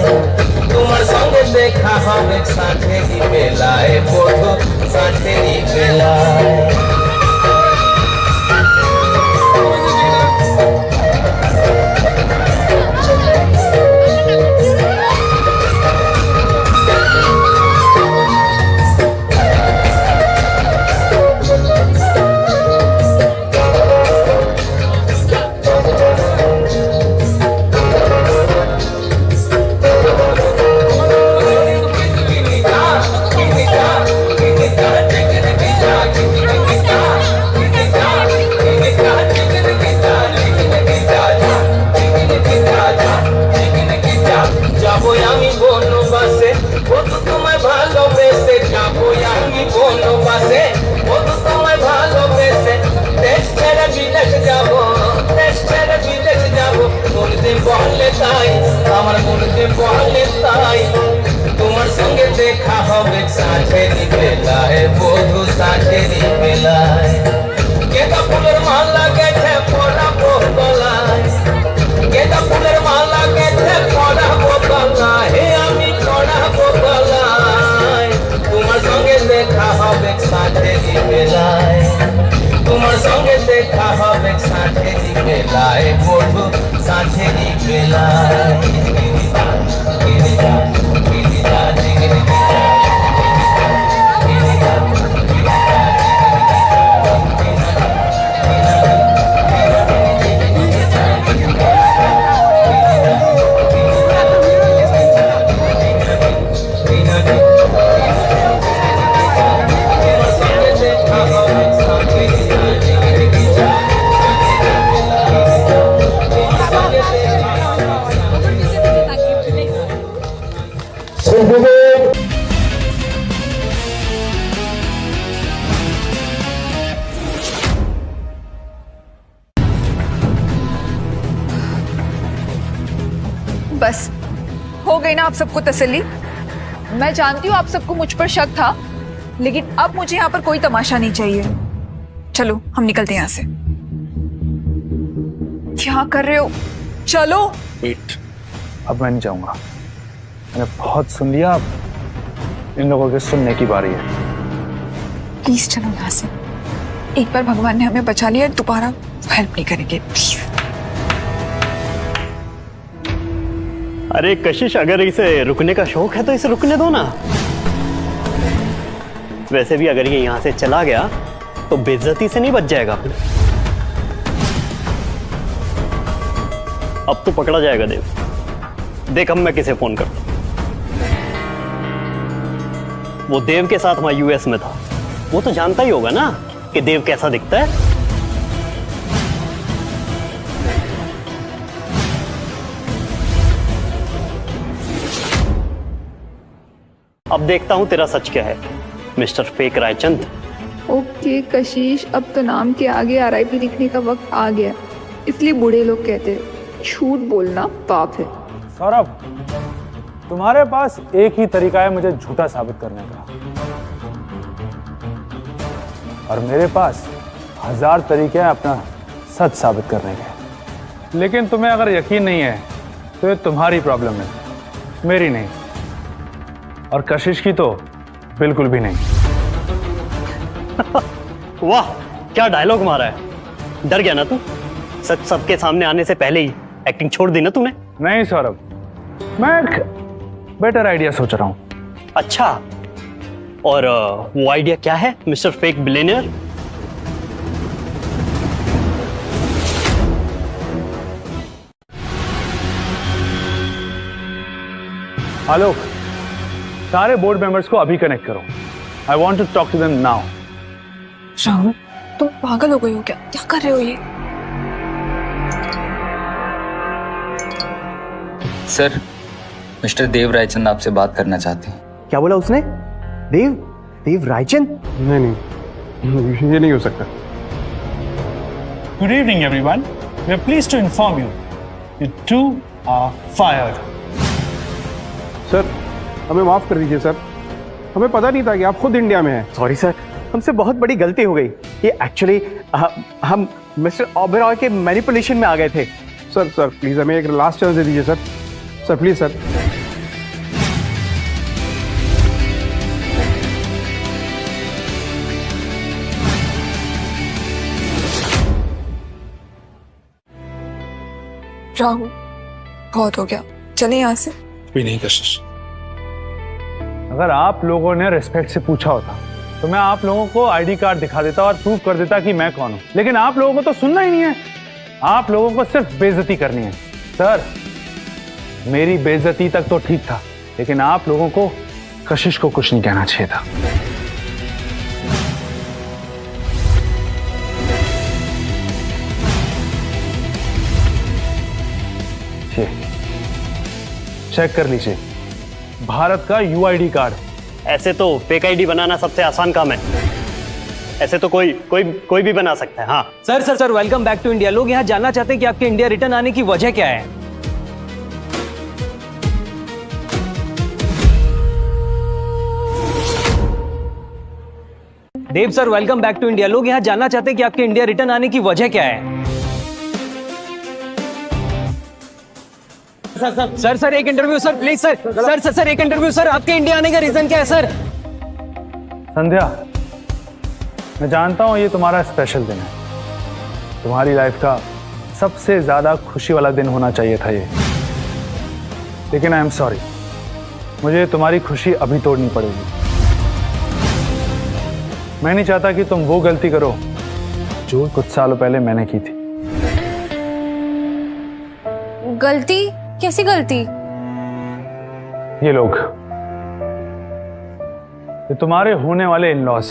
তোমার সঙ্গে দেখা হবে ষাটেরি বেলায়, বধু ষাটেরি বেলায়। আমার মনকে বলে তাই, তোমার সঙ্গে দেখা হবে ষাটেরি বেলায়, বধু ষাটেরি বেলায়। গেঁদা ফুলের মালা গেছে পড়াবো গলায়, গেঁদা ফুলের মালা গেছে পড়াবো গলায়, হে আমি পড়াবো গলায়। তোমার সঙ্গে দেখা হবে ষাটেরি বেলায়, তোমার সঙ্গে দেখা হবে ষাটেরি বেলায়, বধু ষাটেরি বেলায়। बस हो गई ना आप सबको तसल्ली। मैं जानती हूँ आप सबको मुझ पर शक था, लेकिन अब मुझे यहाँ पर कोई तमाशा नहीं चाहिए। चलो हम निकलते हैं यहाँ से। क्या कर रहे हो? चलो। वेट, अब मैं नहीं जाऊंगा। मैंने बहुत सुन लिया, अब इन लोगों के सुनने की बारी है। प्लीज चलो यहाँ से। एक बार भगवान ने हमें बचा लिया, दोबारा हेल्प नहीं करेंगे प्लीज। अरे कशिश, अगर इसे रुकने का शौक है तो इसे रुकने दो ना। वैसे भी अगर ये यहां से चला गया तो बेइज्जती से नहीं बच जाएगा। अब तो पकड़ा जाएगा देव। देख अब मैं किसे फोन करता हूं। वो देव के साथ वहां यूएस में था, वो तो जानता ही होगा ना कि देव कैसा दिखता है। अब देखता हूं तेरा सच क्या है मिस्टर फेक रायचंद। ओके कशिश, अब तो नाम के आगे आरआईपी लिखने का वक्त आ गया, इसलिए बूढ़े लोग कहते हैं झूठ बोलना पाप है। सौरभ, तुम्हारे पास एक ही तरीका है मुझे झूठा साबित करने का, और मेरे पास 1000 तरीके हैं अपना सच साबित करने के। लेकिन तुम्हें अगर यकीन नहीं है तो ये तुम्हारी प्रॉब्लम है, मेरी नहीं, और कशिश की तो बिल्कुल भी नहीं। वाह, क्या डायलॉग मारा है। डर गया ना तू? सच सबके सामने आने से पहले ही एक्टिंग छोड़ दी ना तूने? नहीं सौरभ, मैं एक बेटर आइडिया सोच रहा हूं। अच्छा, और वो आइडिया क्या है मिस्टर फेक बिलियनियर? आलोक, सारे बोर्ड मेंबर्स को अभी कनेक्ट करो। I want to talk to them now. Rahul, तुम पागल हो गई हो क्या? क्या कर रहे हो ये? सर, मिस्टर देव रायचंद आपसे बात करना चाहते हैं। क्या बोला उसने? देव रायचंद? नहीं, ये नहीं हो सकता। Good evening, everyone. We are pleased to inform you, you two are fired. Sir, हमें माफ कर दीजिए सर, हमें पता नहीं था कि आप खुद इंडिया में हैं। सॉरी सर, हमसे बहुत बड़ी गलती हो गई। ये एक्चुअली हम मिस्टर ओबेरॉय के मैनिपुलेशन में आ गए थे। सर प्लीज हमें एक लास्ट चांस दे दीजिए sir. Sir please sir. Rahul, बहुत हो गया, चले यहाँ से। भी नहीं कशिश, अगर आप लोगों ने रिस्पेक्ट से पूछा होता तो मैं आप लोगों को आईडी कार्ड दिखा देता और प्रूव कर देता कि मैं कौन हूं, लेकिन आप लोगों को तो सुनना ही नहीं है। आप लोगों को सिर्फ बेइज्जती करनी है। सर, मेरी बेइज्जती तक तो ठीक था, लेकिन आप लोगों को कशिश को कुछ नहीं कहना चाहिए था। चेक कर लीजिए, भारत का यूआईडी कार्ड। ऐसे तो फेक आईडी बनाना सबसे आसान काम है, ऐसे तो कोई भी बना सकता है। हाँ sir, welcome back to India. लोग यहाँ जानना चाहते हैं कि आपके इंडिया रिटर्न आने की वजह क्या है। Dev sir, welcome back to India. लोग यहाँ जानना चाहते हैं कि आपके इंडिया रिटर्न आने की वजह क्या है। सर एक इंटरव्यू सर, प्लीज सर एक इंटरव्यू सर। आपके इंडिया आने का रीजन क्या है सर? संध्या, मैं जानता हूं ये तुम्हारा स्पेशल दिन है, तुम्हारी लाइफ का सबसे ज्यादा खुशी वाला दिन होना चाहिए था ये, लेकिन आई एम सॉरी, मुझे तुम्हारी खुशी अभी तोड़नी पड़ेगी। मैं नहीं चाहता कि तुम वो गलती करो जो कुछ सालों पहले मैंने की थी। गलती? कैसी गलती? ये लोग, ये तुम्हारे होने वाले इन-लॉज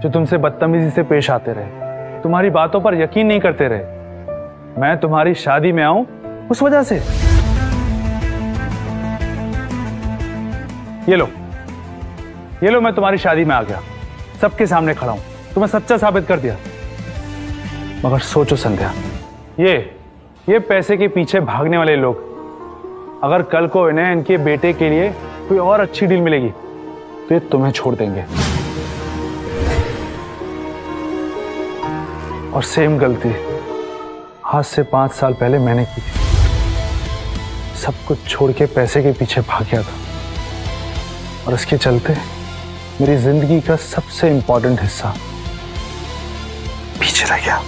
जो तुमसे बदतमीजी से पेश आते रहे, तुम्हारी बातों पर यकीन नहीं करते रहे। मैं तुम्हारी शादी में आऊं उस वजह से। ये लो मैं तुम्हारी शादी में आ गया, सबके सामने खड़ा हूं, तुम्हें सच्चा साबित कर दिया। मगर सोचो संध्या, ये पैसे के पीछे भागने वाले लोग, अगर कल को इन्हें इनके बेटे के लिए कोई और अच्छी डील मिलेगी तो ये तुम्हें छोड़ देंगे। और सेम गलती आज से 5 साल पहले मैंने की थी। सब कुछ छोड़ के पैसे के पीछे भाग गया था, और इसके चलते मेरी जिंदगी का सबसे इंपॉर्टेंट हिस्सा पीछे रह गया।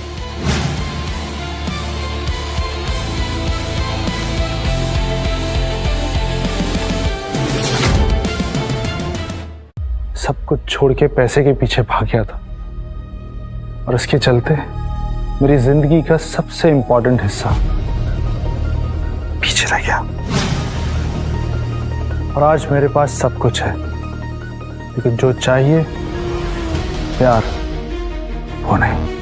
सब कुछ छोड़ के पैसे के पीछे भाग गया था और उसके चलते मेरी जिंदगी का सबसे इंपॉर्टेंट हिस्सा पीछे रह गया। और आज मेरे पास सब कुछ है, लेकिन जो चाहिए प्यार, वो नहीं।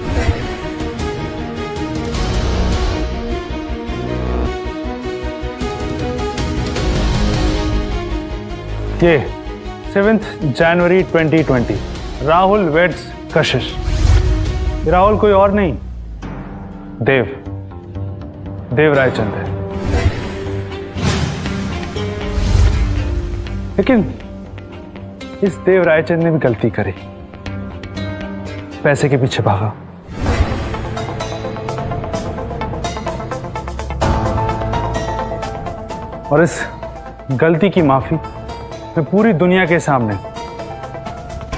ये 7 जनवरी 2020 राहुल वेड्स कशिश। राहुल कोई और नहीं, देव रायचंद है। लेकिन इस देव रायचंद ने भी गलती करी, पैसे के पीछे भागा। और इस गलती की माफी मैं पूरी दुनिया के सामने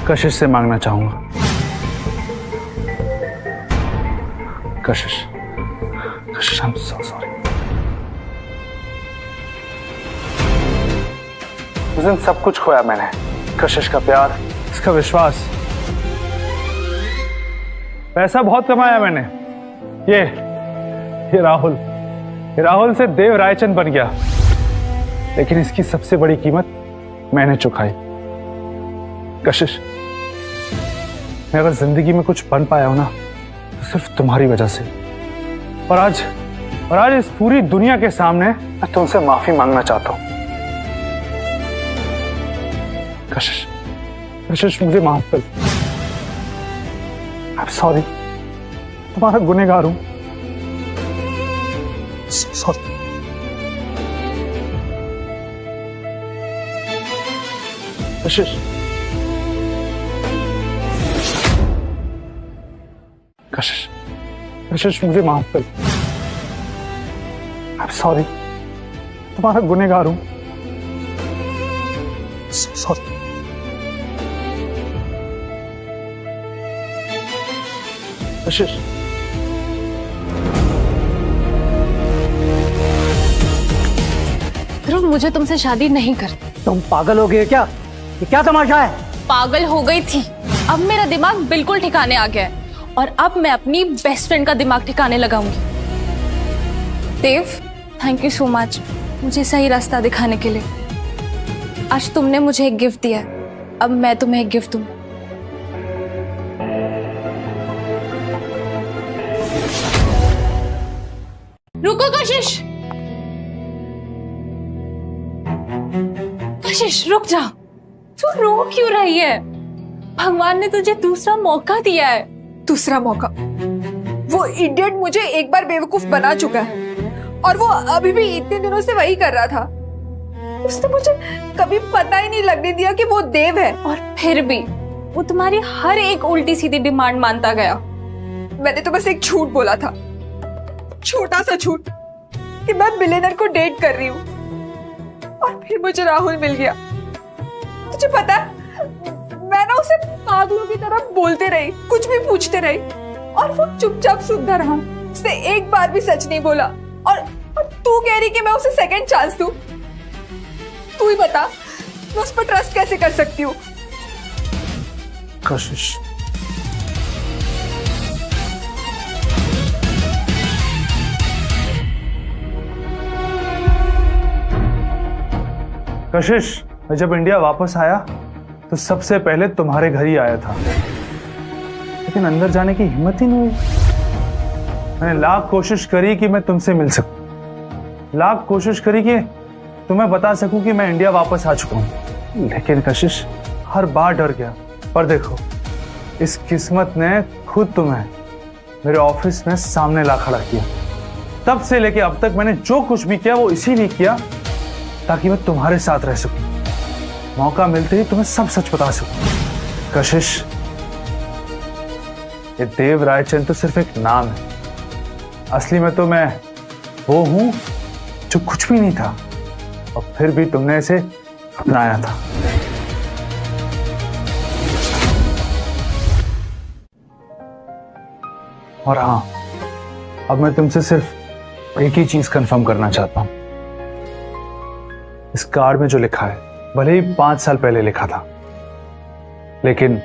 कशिश से मांगना चाहूंगा। कशिश, आई एम सो सॉरी। उस दिन सब कुछ खोया मैंने, कशिश का प्यार, इसका विश्वास, पैसा बहुत कमाया मैंने। ये राहुल से देव रायचंद बन गया, लेकिन इसकी सबसे बड़ी कीमत मैंने चुकाई। कशिश, मैं अगर जिंदगी में कुछ बन पाया हूं ना, तो सिर्फ तुम्हारी वजह से। और आज इस पूरी दुनिया के सामने मैं तुमसे माफी मांगना चाहता हूं। कशिश, मुझे माफ कर। आई एम सॉरी, तुम्हारा गुनहगार हूं। सॉरी। कशिश, मुझे माफ कर। आई एम सॉरी, तुम्हारा गुनहगार हूं। सॉरी। कशिश, ध्रुव, मुझे तुमसे शादी नहीं करनी। तुम पागल हो गए क्या? ये क्या तमाशा है? पागल हो गई थी, अब मेरा दिमाग बिल्कुल ठिकाने आ गया है और अब मैं अपनी बेस्ट फ्रेंड का दिमाग ठिकाने लगाऊंगी। देव, थैंक यू सो मच मुझे सही रास्ता दिखाने के लिए। आज तुमने मुझे एक गिफ्ट दिया है, अब मैं तुम्हें एक गिफ्ट दूं। रुको कशिश, रुक जा। तू रो क्यों रही है? भगवान ने तुझे दूसरा मौका दिया है। दूसरा मौका? वो इडियट मुझे एक बार बेवकूफ बना चुका है और वो अभी भी इतने दिनों से वही कर रहा था। उसने मुझे कभी पता ही नहीं लगने दिया कि वो देव है। और फिर भी वो तुम्हारी हर एक उल्टी सीधी डिमांड मानता गया। मैंने तो बस एक झूठ बोला था, छोटा सा झूठ, कि मैं बिलियनर को डेट कर रही हूँ, और फिर मुझे राहुल मिल गया। तुझे पता है, मैं ना उसे पागलों की तरह बोलते रही, कुछ भी पूछते रही, और वो चुपचाप सुनता रहा। उसने एक बार भी सच नहीं बोला। और तू कह रही कि मैं उसे सेकंड चांस दूं? तू ही बता, मैं उस पर ट्रस्ट कैसे कर सकती हूँ? कशिश, कशिश, मैं जब इंडिया वापस आया तो सबसे पहले तुम्हारे घर ही आया था, लेकिन अंदर जाने की हिम्मत ही नहीं हुई। मैंने लाख कोशिश करी कि मैं तुमसे मिल सकूं, लाख कोशिश करी कि तुम्हें बता सकूं कि मैं इंडिया वापस आ चुका हूं, लेकिन कशिश हर बार डर गया। पर देखो, इस किस्मत ने खुद तुम्हें मेरे ऑफिस में सामने ला खड़ा किया। तब से लेके अब तक मैंने जो कुछ भी किया वो इसीलिए किया ताकि मैं तुम्हारे साथ रह सकूं, मौका मिलते ही तुम्हें सब सच बता सकूं। कशिश, ये देव रायचंद तो सिर्फ एक नाम है, असली में तो मैं वो हूं जो कुछ भी नहीं था, और फिर भी तुमने इसे अपनाया था। और हाँ, अब मैं तुमसे सिर्फ एक ही चीज कंफर्म करना चाहता हूं। इस कार्ड में जो लिखा है, भले ही 5 साल पहले लिखा था, लेकिन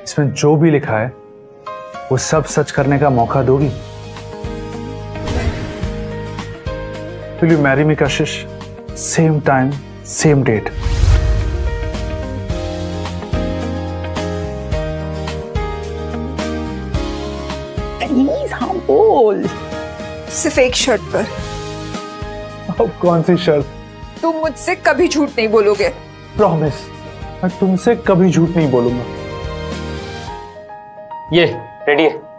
इसमें जो भी लिखा है वो सब सच करने का मौका दोगी? Will you marry me, Kashish? Same time, same date. Please हाँ बोल। सिर्फ एक शर्त पर। अब कौन सी शर्त? तुम मुझसे कभी झूठ नहीं बोलोगे। प्रॉमिस, मैं तुमसे कभी झूठ नहीं बोलूंगा। ये रेडी है।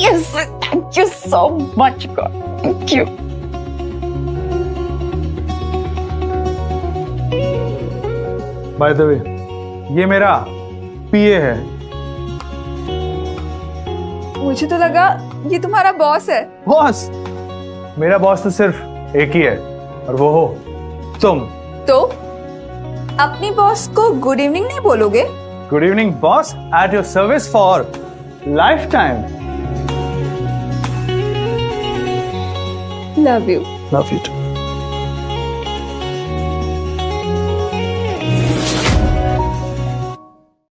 Yes, thank you so much, God. Thank you. By the way, ये मेरा पीए है। मुझे तो लगा ये तुम्हारा बॉस है। बॉस? मेरा बॉस तो सिर्फ एक ही है और वो हो तुम। तो अपनी बॉस को गुड इवनिंग नहीं बोलोगे? Good evening boss, at your service for lifetime. Love you. Love you to.